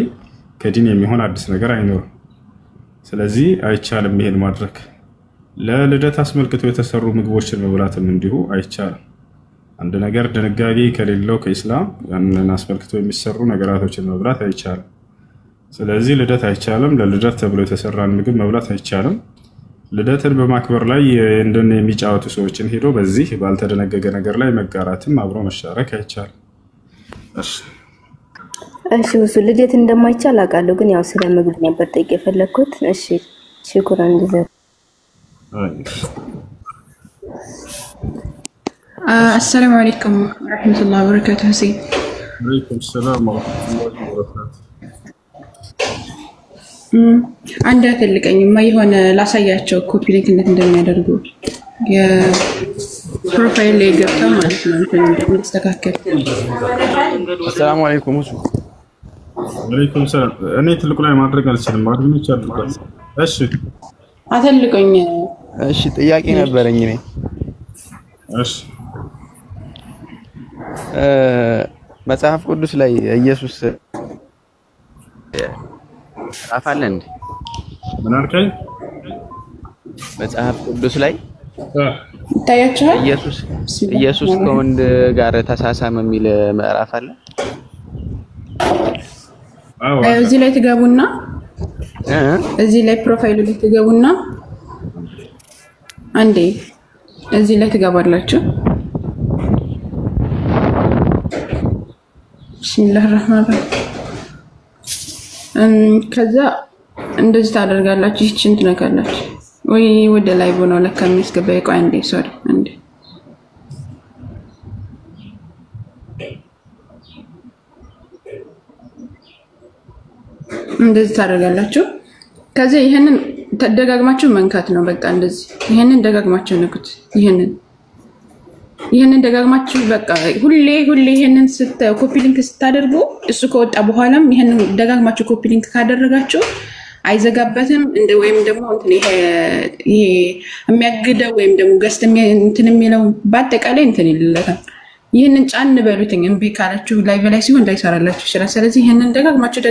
ከዲን የሚሆን አዲስ ነገር አይኖርም። ስለዚህ አይቻልም ይሄን ማድረግ። ለልደት አስመልክቶ የተሰሩ ምግቦችን መብላትም እንዲሁ አይቻልም። አንድ ነገር ድንጋጌ ከሌለው ከኢስላም ያንን አስመልክቶ የሚሰሩ ነገራቶችን መብላት አይቻልም። ስለዚህ ልደት አይቻልም። ለልደት ተብሎ የተሰራን ምግብ መብላት አይቻልም። ልደትን በማክበር ላይ እንደነ የሚጫወቱ ሰዎችን ሄዶ በዚህ ባልተደነገገ ነገር ላይ መጋራትም አብሮ መሻረክ አይቻልም። እሺ ሁሱ ልደት እንደማይቻል አውቃለሁ፣ ግን ያው ስለ ምግብ ነበር ጠይቄ የፈለኩት። እሺ ሽኩራን ዲዘር السلام عليكم ورحمة الله وبركاته. حسين عليكم السلام ورحمة الله وبركاته. አንድ አትልቀኝ የማይሆን ላሳያቸው ኮፒ ሊንክ እንደሚያደርጉ የፕሮፋይል ላይ ገብታ ማለት ነው እንትን እንደሚስተካከል። አሰላሙ አለይኩም ሁሱ። ወአለይኩም ሰላም። እኔ ትልቁ ላይ ማድረግ አልችልም። ማድረግ ይቻላል። እሺ አትልቀኝ። እሺ ጥያቄ ነበረኝ እኔ። እሺ መጽሐፍ ቅዱስ ላይ ኢየሱስ አፋለ እንዴ? ምን አልከኝ? መጽሐፍ ቅዱስ ላይ ታያችኋል? ኢየሱስ ከወንድ ጋር ተሳሳመ የሚል ምዕራፍ አለ? አዎ። እዚህ ላይ ትገቡና እዚህ ላይ ፕሮፋይሉ ላይ ትገቡና አንዴ እዚህ ላይ ትገባላችሁ። ቢስሚላህ الرحمن الرحيم ከዛ እንደዚህ ታደርጋላችሁ። ይህችን ትነካላችሁ ወይ ወደ ላይ ቦኖ ለካ የሚያስገባ ይቆይ አንዴ ሶሪ አንዴ እንደዚህ ታደርጋላችሁ። ከዛ ይሄንን ተደጋግማችሁ መንካት ነው። በቃ እንደዚህ ይሄንን ደጋግማችሁ ነኩት። ይሄንን ደጋግማችሁ በቃ ሁሌ ይሄንን ኮፒ ሊንክ ስታደርጉ እሱ ከወጣ በኋላም ይሄንን ደጋግማችሁ ኮፒ ሊንክ ካደረጋችሁ አይዘጋበትም። እንደ ወይም ደግሞ እንትን ይሄ የሚያግደው ወይም ደግሞ ገስት እንትን የሚለው በአጠቃላይ እንትን ይልለታል። ይሄንን ጫን በሉትኝ እምቢ ካላችሁ ላይ በላይ ሲሆን እንዳይሰራላችሁ ይችላል። ስለዚህ ይሄንን ደጋግማችሁ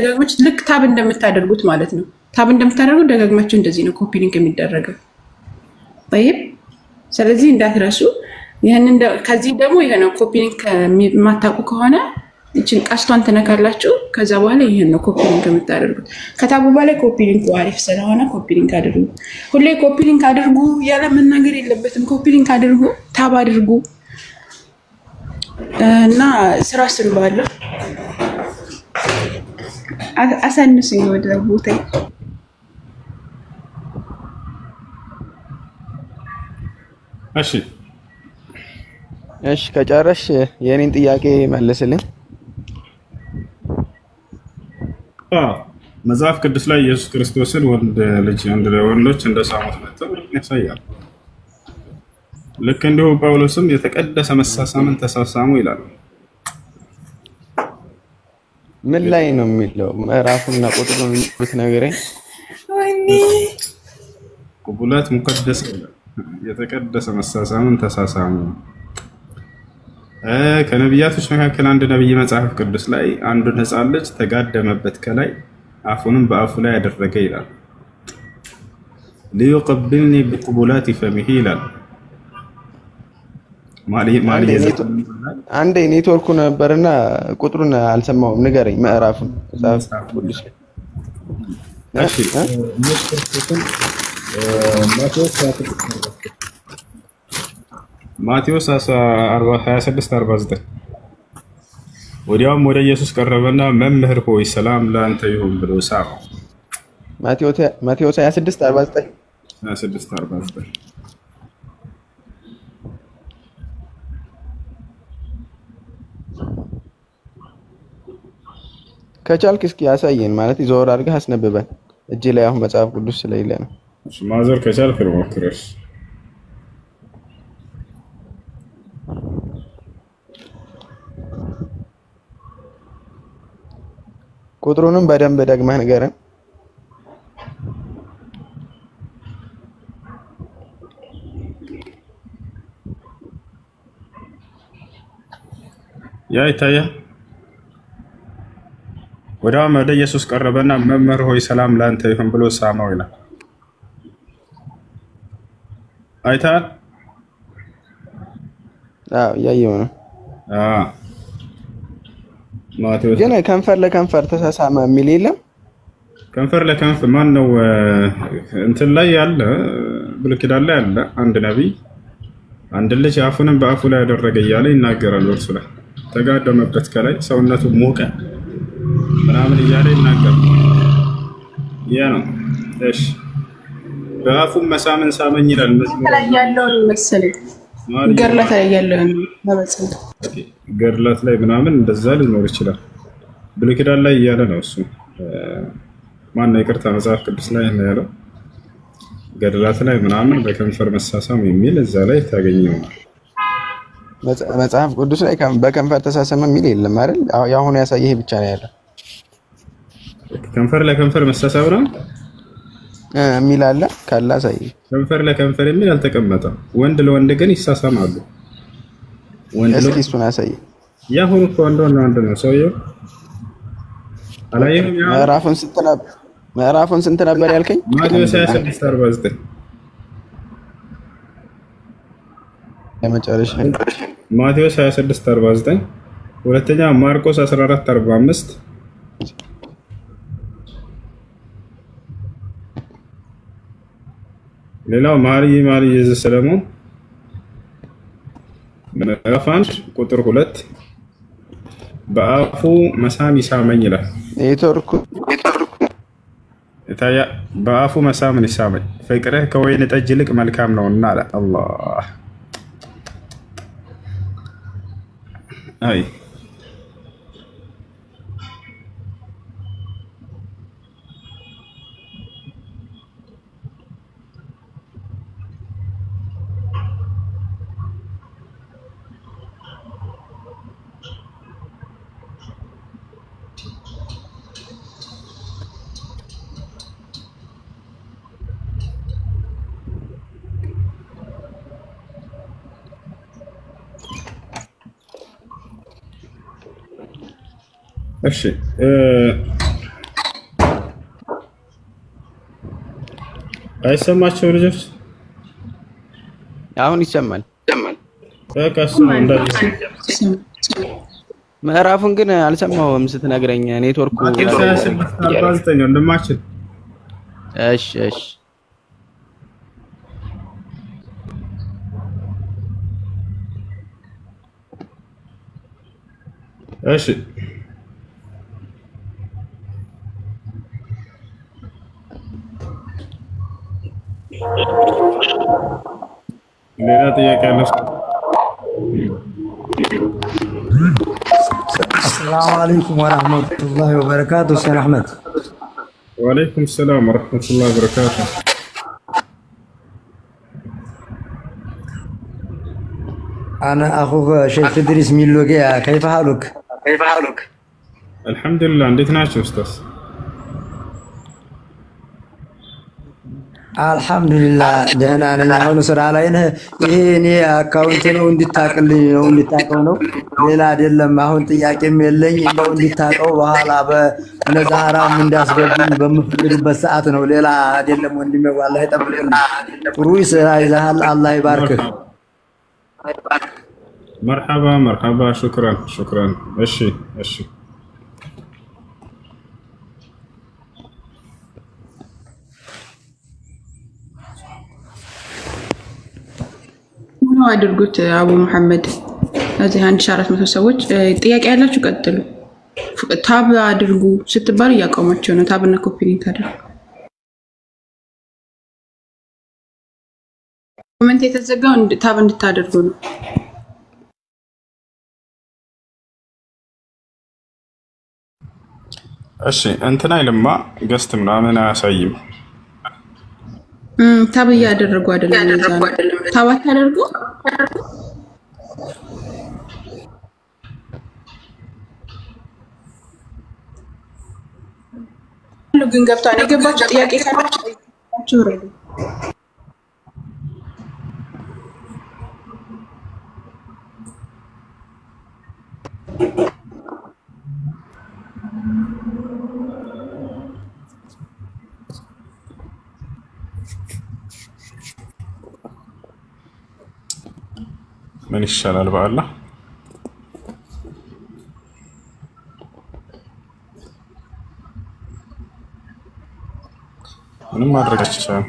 ልክ ታብ እንደምታደርጉት ማለት ነው። ታብ እንደምታደርጉት ደጋግማችሁ እንደዚህ ነው ኮፒ ሊንክ የሚደረገው። طيب ስለዚህ እንዳትረሱ። ይሄንን ከዚህ ደግሞ ይሄን ኮፒ ሊንክ ማታውቁ ከሆነ እቺን ቀስቷን ተነካላችሁ። ከዛ በኋላ ይሄን ነው ኮፒ ሊንክ የምታደርጉት። ከታቡ በላይ ኮፒ ሊንክ አሪፍ ስለሆነ ኮፒ ሊንክ አድርጉ። ሁሌ ኮፒ ሊንክ አድርጉ ያለ መናገር የለበትም። ኮፒ ሊንክ አድርጉ፣ ታብ አድርጉ እና ስራ ስሩባለሁ። አሳንሱኝ ወደ ቦታ። እሺ ከጨረሽ የኔን ጥያቄ መልስልኝ። መጽሐፍ ቅዱስ ላይ ኢየሱስ ክርስቶስን ወንዶች እንደሳሙት መጥተው ያሳያል። ልክ እንዲሁ ጳውሎስም የተቀደሰ መሳሳምን ተሳሳሙ ይላል። ምን ላይ ነው የሚለው? ምዕራፉና ቁጥሩን ብትነግረኝ። ቁቡላት ሙቀደስ ይላል። የተቀደሰ መሳሳምን ተሳሳሙ። ከነቢያቶች መካከል አንድ ነብይ መጽሐፍ ቅዱስ ላይ አንዱን ሕፃን ልጅ ተጋደመበት ከላይ አፉንም በአፉ ላይ ያደረገ ይላል። ሊዩቀብልኒ ቢቁቡላት ፈሚሂ ይላል። አንዴ ኔትወርኩ ነበርና ቁጥሩን አልሰማሁም። ንገረኝ ምዕራፉን መጽሐፍ ቅዱስ ላይ። እሺ ማቴዎስ 26:49 ወዲያውም ወደ ኢየሱስ ቀረበና መምህር ሆይ ሰላም ለአንተ ይሁን ብሎ ሳመው። ማቴዎስ 26:49 ከቻልክ እስኪ ያሳየን። ማለት ይዘወር አድርገህ አስነብበን። እጅ ላይ አሁን መጽሐፍ ቅዱስ ስለሌለ ነው። እሺ ማዘር ከቻልክ ልሞክርሽ። ቁጥሩንም በደንብ ደግመህ ንገረን። ያ ይታያል። ወዲያውም ወደ ኢየሱስ ቀረበና መምህር ሆይ ሰላም ላንተ ይሁን ብሎ ሳመው ይላል። አይተሃል? አዎ ያየው ነው። ማቴዎስ ግን ከንፈር ለከንፈር ተሳሳመ የሚል የለም። ከንፈር ለከንፈር ማን ነው? እንትን ላይ ያለ ብሉይ ኪዳን ላይ ያለ አንድ ነቢይ አንድ ልጅ አፉንም በአፉ ላይ ያደረገ እያለ ይናገራል። እርሱ ላይ ተጋደመበት ከላይ ሰውነቱ ሞቀ ምናምን እያለ ይናገራል። ያ ነው። እሺ በአፉም መሳምን ሳመኝ ይላል። ላይ ያለውን መሰለኝ ገድላት ላይ ያለውን ለበጽል ገድላት ላይ ምናምን እንደዛ ሊኖር ይችላል። ብሉይ ኪዳን ላይ እያለ ነው እሱ። ማን ነው? ይቅርታ መጽሐፍ ቅዱስ ላይ ነው ያለው። ገድላት ላይ ምናምን በከንፈር መሳሳም የሚል እዛ ላይ ታገኘው። መጽሐፍ ቅዱስ ላይ በከንፈር ተሳሳመ የሚል የለም አይደል? ያሁኑ ያሳየህ ብቻ ነው ያለው። ከንፈር ለከንፈር መሳሳም ነው የሚል አለ ካላ ሳይ ከንፈር ለከንፈር የሚል አልተቀመጠም። ወንድ ለወንድ ግን ይሳሳማሉ። ወንድ እስኪ እሱን አሳይ። ያሁኑ እኮ ወንድ ነው ሰውየው። አላየህም? ምዕራፉን ስንት ነበር ያልከኝ? ማቴዎስ 26:49 የመጨረሻ ማቴዎስ 26:49 ሁለተኛ ማርቆስ 14:45 ሌላው መኃልየ ዘሰሎሞን ምዕራፍ 1 ቁጥር 2 በአፉ መሳም ይሳመኝ ይላል። ኔትወርኩ ታያ በአፉ መሳምን ይሳመኝ ፍቅርህ ከወይን ጠጅ ይልቅ መልካም ነውና አለ አላህ። አይ እሺ አይሰማቸው ልጆች? አሁን ይሰማል። በቃ እሱን እንዳይሰማ ምዕራፉን ግን አልሰማሁም ስትነግረኝ ኔትወርኩ 49 እንደማችል። እሺ እሺ ሌላ ጥያቄ አለ? السلام عليكم ورحمة الله وبركاته. سيد أحمد وعليكم السلام ورحمة الله وبركاته. أنا أخوك شيخ إدريس ميلوغيا، كيف حالك؟ الحمد لله. እንዴት ናችሁ ኡስታዝ? አልሐምዱሊላህ ደህና ነን። አሁን ስራ ላይ ነህ? ይሄ እኔ አካውንት ነው እንድታቅልኝ ነው እንድታቀው ነው፣ ሌላ አይደለም። አሁን ጥያቄም የለኝ ነው እንድታቀው፣ በኋላ በነዛ ሐራም እንዳስገቡኝ በምፈልግበት ሰዓት ነው፣ ሌላ አይደለም። ወንድሜ ዋላሂ ይጠብቅልኝ። ጥሩ ስራ ይዘሃል፣ አላህ ይባርክህ። مرحبا مرحبا شكرا شكرا. እሺ እሺ ነው አድርጉት። አቡ መሐመድ እዚህ 1400 ሰዎች ጥያቄ ያላችሁ ቀጥሉ። ታብ አድርጉ ስትባሉ እያቆማቸው ነው። ታብና ኮፒ ሊንክ አድርጉ። ኮሜንት የተዘጋው ታብ እንድታደርጉ ነው። እሺ እንትና አይልማ ገስት ምናምን አያሳይም። ታብ እያደረጉ አይደለም። ታብ አታደርጉ። ግን ገብቷል። የገባችሁ ጥያቄ ካላችሁ ረዱ። ምን ይሻላል በአላህ? ምንም ማድረግ አይቻልም።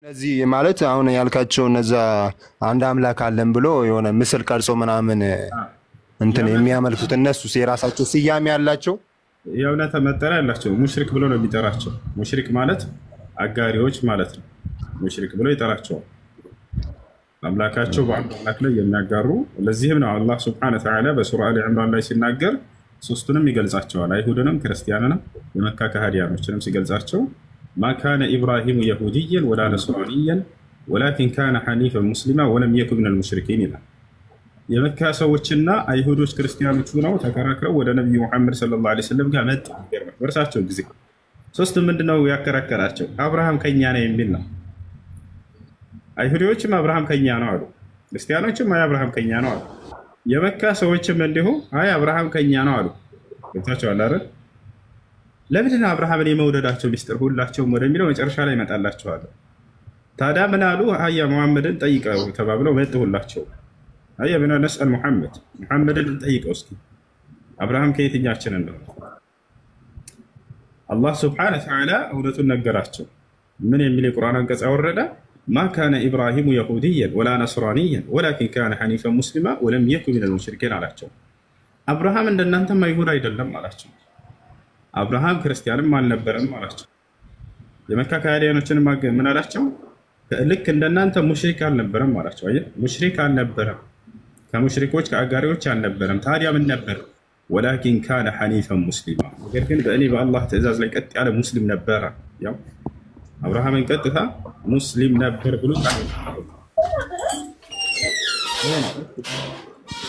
እነዚህ ማለት አሁን ያልካቸው እነዛ አንድ አምላክ አለን ብሎ የሆነ ምስል ቀርጾ ምናምን እንትን የሚያመልኩት እነሱስ የራሳቸው ስያሜ ያላቸው የእውነት መጠሪያ ያላቸው ሙሽሪክ ብሎ ነው የሚጠራቸው። ሙሽሪክ ማለት አጋሪዎች ማለት ነው። ሙሽሪክ ብሎ ይጠራቸዋል። አምላካቸው በአንድ አምላክ ላይ የሚያጋሩ። ለዚህም ነው አላህ ሱብሓነሁ ወተዓላ በሱራ አሊ ዒምራን ላይ ሲናገር ሶስቱንም ይገልጻቸዋል። አይሁድንም ክርስቲያንንም የመካ ከሃዲያኖችንም ሲገልጻቸው ما كان إبراهيم يهوديا ولا نصرانيا ولكن كان حنيفا مسلما ولم يكن من المشركين إلى የመካ ሰዎችና አይሁዶች ክርስቲያኖች ሆነው ተከራክረው ወደ ነብዩ መሐመድ ሰለላሁ ዐለይሂ ወሰለም ጋር መጡ። በእርሳቸው ጊዜ ሶስት ምንድነው ያከራከራቸው? አብርሃም ከኛ ነው የሚል ነው። አይሁዶችም አብርሃም ከኛ ነው አሉ። ክርስቲያኖችም አይ አብርሃም ከኛ ነው አሉ። የመካ ሰዎችም እንዲሁ አይ አብርሃም ከኛ ነው አሉ። ገብታችኋል አይደል? ለምንድን አብርሃምን የመውደዳቸው ሚስጥር ሁላቸውም ወደሚለው መጨረሻ ላይ ይመጣላቸዋል። ታዲያ ምን አሉ? አያ መሐመድን ጠይቀው ተባብለው መጡ ሁላቸው። አያ ብና ነስአል መሐመድን ጠይቀው እስኪ አብርሃም ከየትኛችን ነው? አላህ ሱብሓነሁ ወተዓላ እውነቱን ነገራቸው። ምን የሚል የቁርአን አንቀጽ አወረደ? ማ ካነ ኢብራሂሙ የሁድየን ወላ ነስራንየን ወላኪን ካነ ሐኒፈን ሙስሊማ ወለም የኩን ሚነል ሙሽሪኪን አላቸው። አብርሃም እንደናንተም አይሁድ አይደለም አላቸው። አብርሃም ክርስቲያንም አልነበረም አላቸው። የመካ ከሃዲያኖችንም ምን አላቸው? ልክ እንደናንተ ሙሽሪክ አልነበረም አላቸው። አየህ ሙሽሪክ አልነበረም፣ ከሙሽሪኮች ከአጋሪዎች አልነበረም። ታዲያ ምን ነበር? ወላኪን ካነ ሐኒፈን ሙስሊማ፣ ነገር ግን በእኔ በአላህ ትእዛዝ ላይ ቀጥ ያለ ሙስሊም ነበረ። ያው አብርሃምን ቀጥታ ሙስሊም ነበር ብሎ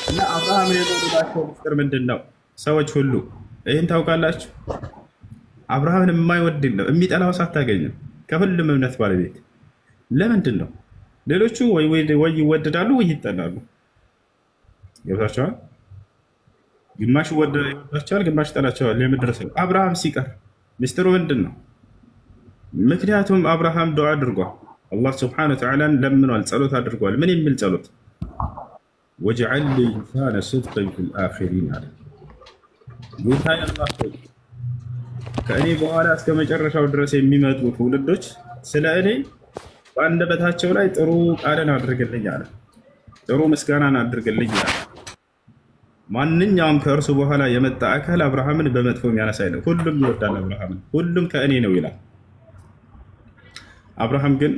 እና አብርሃምን የወደዳቸው ምስጢር ምንድን ነው? ሰዎች ሁሉ ይህን ታውቃላችሁ? አብርሃምን የማይወድ ነው የሚጠላው ሳታገኝም ከሁሉም እምነት ባለቤት። ለምንድን ነው? ሌሎቹ ወይ ይወደዳሉ ወይ ይጠላሉ። ገብታችኋል? ግማሽ ይወዳቸዋል፣ ግማሽ ይጠላቸዋል። የምድር ሰው አብርሃም ሲቀር ሚስጥሩ ምንድን ነው? ምክንያቱም አብርሃም ዱዓ አድርጓል። አላህ ሱብሓነሁ ወተዓላን ለምኗል፣ ጸሎት አድርጓል። ምን የሚል ጸሎት? ወጅዐል ሊ ሊሳነ ሲድቅን ፊል አኺሪን አለ። ጌታዬ አላህ ሆይ ከእኔ በኋላ እስከ መጨረሻው ድረስ የሚመጡ ትውልዶች ስለ እኔ በአንደበታቸው ላይ ጥሩ ቃልን አድርግልኝ አለ። ጥሩ ምስጋናን አድርግልኝ አለ። ማንኛውም ከእርሱ በኋላ የመጣ አካል አብርሃምን በመጥፎ የሚያነሳ አይደለም። ሁሉም ይወዳል አብርሃምን፣ ሁሉም ከእኔ ነው ይላል። አብርሃም ግን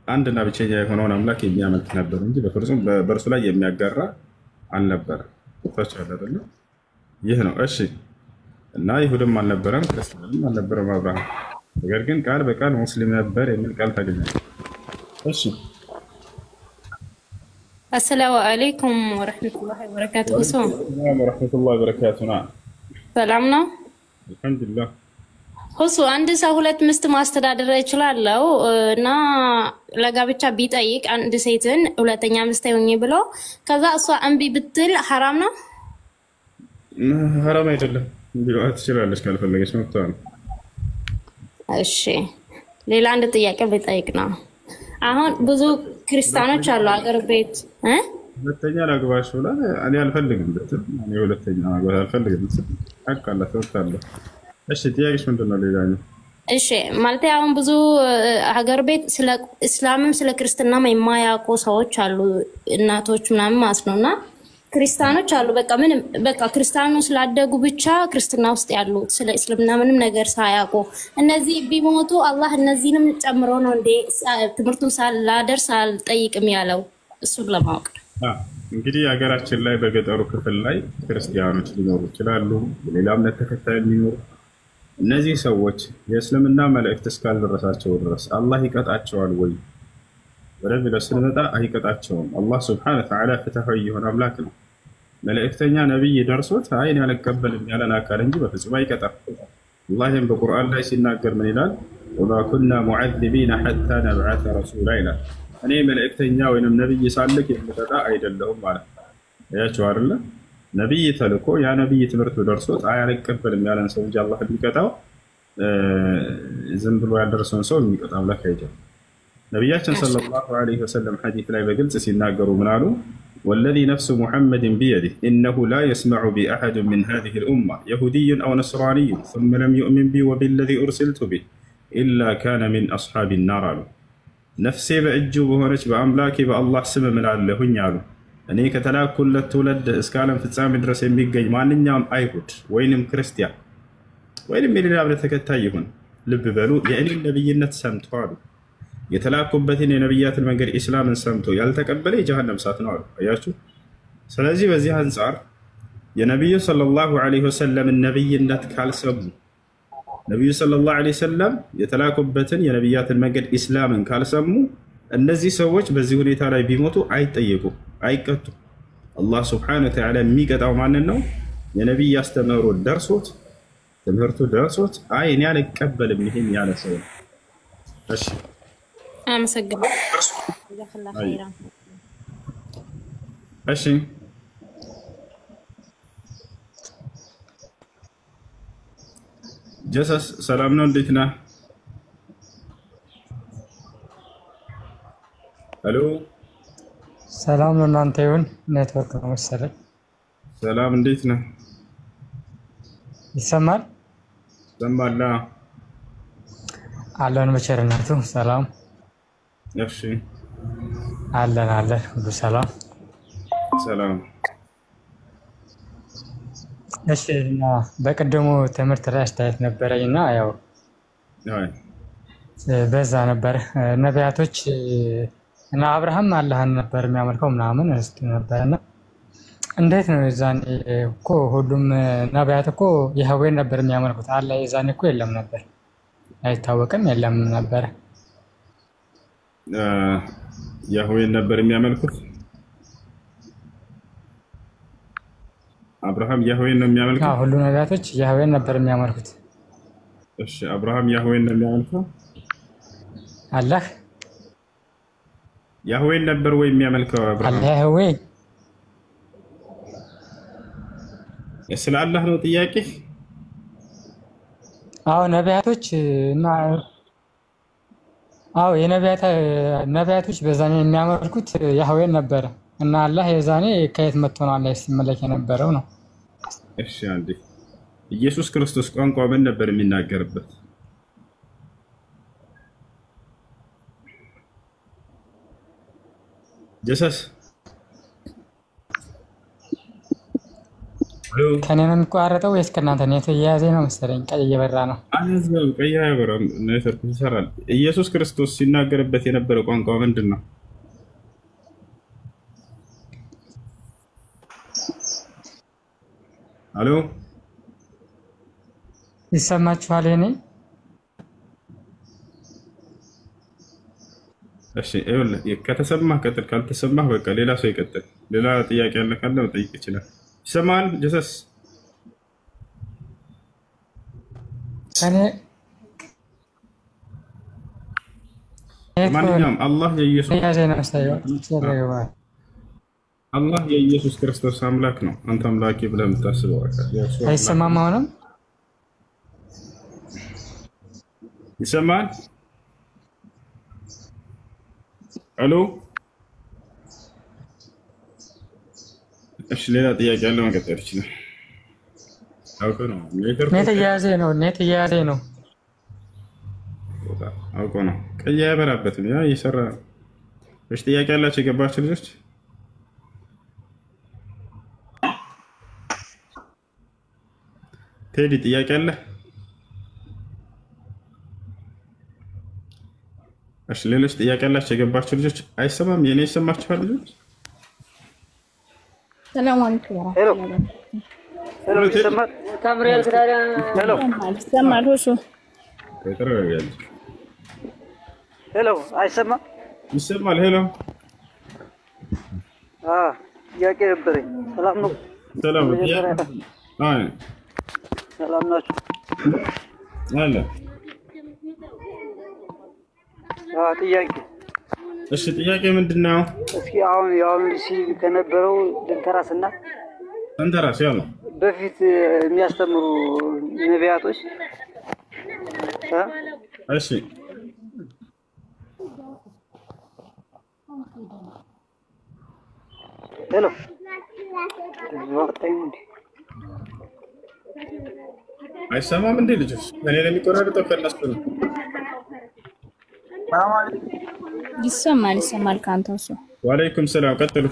አንድና ብቸኛ የሆነውን አምላክ የሚያመልክ ነበር እንጂ በፍጹም በእርሱ ላይ የሚያጋራ አልነበረም። ታቻለ አይደል? ይህ ነው እሺ። እና ይሁድም አልነበረም ክርስቲያንም አልነበረም አብርሃም። ነገር ግን ቃል በቃል ሙስሊም ነበር የሚል ቃል ታገኛለህ። እሺ አሰላሙ አለይኩም ወራህመቱላሂ ወበረካቱሁ። ወራህመቱላሂ ወበረካቱሁ። ሰላም ነው? አልሐምዱሊላህ። ሁሱ አንድ ሰው ሁለት ሚስት ማስተዳደር ይችላል እና ለጋብቻ ቢጠይቅ አንድ ሴትን ሁለተኛ ሚስት ይሁን ብሎ ከዛ እሷ እምቢ ብትል ሐራም ነው? ሐራም አይደለም። ቢሏት ትችላለች ካልፈለገች መብቷ ነው። እሺ ሌላ አንድ ጥያቄ ልጠይቅ ነው። አሁን ብዙ ክርስቲያኖች አሉ አገር ቤት ሁለተኛ ላግባሽ ብላ እኔ አልፈልግም ብትል እኔ ሁለተኛ ማግባት አልፈልግም ብትል አቃላት ተወጣለ። እሺ ጥያቄሽ ምንድነው? ሌላኛው እሺ ማለት አሁን ብዙ ሀገር ቤት ስለ እስላምም ስለ ክርስትናም የማያውቁ ሰዎች አሉ፣ እናቶች ምናምን ማለት ነውና ክርስቲያኖች አሉ። በቃ ምንም በቃ ክርስቲያኑ ስላደጉ ብቻ ክርስትና ውስጥ ያሉ ስለ እስልምና ምንም ነገር ሳያውቁ እነዚህ ቢሞቱ አላህ እነዚህንም ጨምሮ ነው እንዴ ትምህርቱን ሳላደርስ አልጠይቅም ያለው? እሱን ለማወቅ እንግዲህ ሀገራችን ላይ በገጠሩ ክፍል ላይ ክርስቲያኖች ሊኖሩ ይችላሉ፣ ሌላ እምነት ተከታይ ሊኖሩ። እነዚህ ሰዎች የእስልምና መልእክት እስካልደረሳቸው ድረስ አላህ ይቀጣቸዋል ወይ? ወደዚህ ለስንመጣ አይቀጣቸውም። አላህ ሱብሓነሁ ወተዓላ ፍትሃዊ የሆነ አምላክ ነው። መልእክተኛ ነብይ ደርሶት አይን ያልቀበልም ያለን አካል እንጂ በፍጹም አይቀጣም። አላህም በቁርአን ላይ ሲናገር ምን ይላል? ወማ ኩና ሙዐዚቢና ሐታ ነብዐተ ረሱላ ይላል። እኔ መልእክተኛ ወይንም ነብይ ሳልክ የምቀጣ አይደለሁም ማለት ነው። ያያችሁ አይደለ? ነብይ ተልኮ ያ ነብይ ትምህርቱ ደርሶት አይ አልቀበልም ያለን ሰው እንጂ አላህ የሚቀጣው ዝም ብሎ ያደረሰውን ሰው የሚቀጣ አምላክ አይደለም። ነቢያችን ሰለላሁ ዐለይሂ ወሰለም ሐዲስ ላይ በግልጽ ሲናገሩ ምን አሉ? ወለዚ ነፍሱ ሙሐመድን ቢየዲህ ኢነሁ ላ የስመዑ ቢ አሐድን ሚን ሃዚሂል ኡማ የሁዲዩን አው ነስራኒዩን ሱመ ለም ዩእሚን ቢ ወቢለዚ ኡርሲልቱ ቢህ ኢላ ካነ ሚን አስሓቢ ናር አሉ። ነፍሴ በእጁ በሆነች በአምላኬ በአላህ ስም እምላለሁኝ አሉ እኔ ከተላኩለት ትውልድ እስከ ዓለም ፍጻሜ ድረስ የሚገኝ ማንኛውም አይሁድ ወይንም ክርስቲያን ወይንም የሌላ እምነት ተከታይ ይሁን፣ ልብ በሉ የእኔን ነብይነት ሰምቶ አሉ የተላኩበትን የነብያትን መንገድ ኢስላምን ሰምቶ ያልተቀበለ የጀሃነም እሳት ነው አሉ። አያችሁ። ስለዚህ በዚህ አንፃር የነብዩ ሰለላሁ ዐለይሂ ወሰለም ነብይነት ካልሰሙ ነብዩ ሰለላሁ ዐለይሂ ወሰለም የተላኩበትን የነብያትን መንገድ ኢስላምን ካልሰሙ እነዚህ ሰዎች በዚህ ሁኔታ ላይ ቢሞቱ አይጠየቁም፣ አይቀጡም። አላህ ሱብሓነሁ ወተዓላ የሚቀጣው ማንን ነው? የነብይ አስተምህሮ ደርሶት ትምህርቱ ደርሶት አይ እኔ አልቀበልም ይሄን ያለ ሰው ነው። እሺ አመሰግናለሁ። እሺ ጀሰስ ሰላም ነው? እንዴት ነህ? ሄሎ ሰላም ነው። እናንተ ይሁን ኔትወርክ ነው መሰለኝ። ሰላም እንዴት ነህ? ይሰማል? ይሰማል አለን በቸርነቱ ሰላም። እሺ አለን ሁሉ ሰላም ሰላም። እሺ እና በቀደሙ ትምህርት ላይ አስተያየት ነበረኝና ያው በዛ ነበር ነቢያቶች እና አብርሃም አላህን ነበር የሚያመልከው ምናምን እስቲ ነበርና እንዴት ነው የዛኔ እኮ ሁሉም ነቢያት እኮ የህዌን ነበር የሚያመልኩት። አላህ የዛኔ እኮ የለም ነበር፣ አይታወቅም፣ የለም ነበር። ያህዌን ነበር የሚያመልኩት። አብርሃም ያህዌን ነው የሚያመልከው። ሁሉ ነቢያቶች ያህዌን ነበር የሚያመልኩት። እሺ አብርሃም ያህዌን ነው የሚያመልከው። አላህ ያህዌን ነበር ወይ የሚያመልከው? አብርሃም ያህዌ ስለ አላህ ነው ጥያቄ? ነቢያቶች እና የነቢያቶች በዛኔ የሚያመልኩት ያህዌን ነበረ። እና አላህ የዛኔ ከየት መጥቶ ነው አላህ ሲመለክ የነበረው ነው። እሺ አንዴ ኢየሱስ ክርስቶስ ቋንቋ ምን ነበር የሚናገርበት? ጀሰስ ከኔ ነው የሚቋረጠው ወይስ ከእናንተ ነው? የተያያዘ ነው መሰለኝ። ቀይ እየበራ ነው። አንዘው ቀይ ያበራም ኔትወርክ ይሰራል። ኢየሱስ ክርስቶስ ሲናገርበት የነበረው ቋንቋ ምንድን ነው? አሎ ይሰማችኋል? እኔ እሺ ይኸውልህ ከተሰማህ ቀጥል፣ ካልተሰማህ በቃ ሌላ ሰው ይቀጥል። ሌላ ጥያቄ ያለ ካለ መጠየቅ ይችላል። ይሰማል ጀሰስ? ማንኛውም አላህ የኢየሱስ ክርስቶስ አምላክ ነው። አንተ አምላኬ ብለህ የምታስበው አይሰማም? አሁንም ይሰማል? አሎ እሺ ሌላ ጥያቄ ያለ መቀጠል ይችላል። አውቆ ነው ኔት እየያዘ ነው። አውቆ ነው ቀይ ያበራበትም ያ እየሰራ ነው። እሺ ጥያቄ ያላችሁ የገባችሁ ልጆች? ቴዲ ጥያቄ አለ? እሺ ሌሎች ጥያቄ ያላችሁ የገባችሁ ልጆች? አይሰማም? የኔ ይሰማችኋል ልጆች? ሰላም አለይኩም ወራህመቱላሂ ይሰማል? ታምሪያል ታዲያ ይሰማል? ሁሱ ከተረጋጋል። ሄሎ አይሰማም? ይሰማል? ሄሎ ጥያቄ ነበረኝ። ሰላም ነው? ሰላም ነው። አይ ሰላም ናችሁ? አለ ጥያቄ። እሺ ጥያቄ ምንድነው? እስኪ አሁን ያው ከነበረው ድንተራስና ድንተራስ ያው በፊት የሚያስተምሩ ነቢያቶች እሺ ሄሎ አይሰማም እንዴ ልጆች? እኔ ለሚቆራረጠው ከነሱ ነው። ይሰማል ካንተው ሰው። ወአለይኩም ሰላም ቀጥሉ።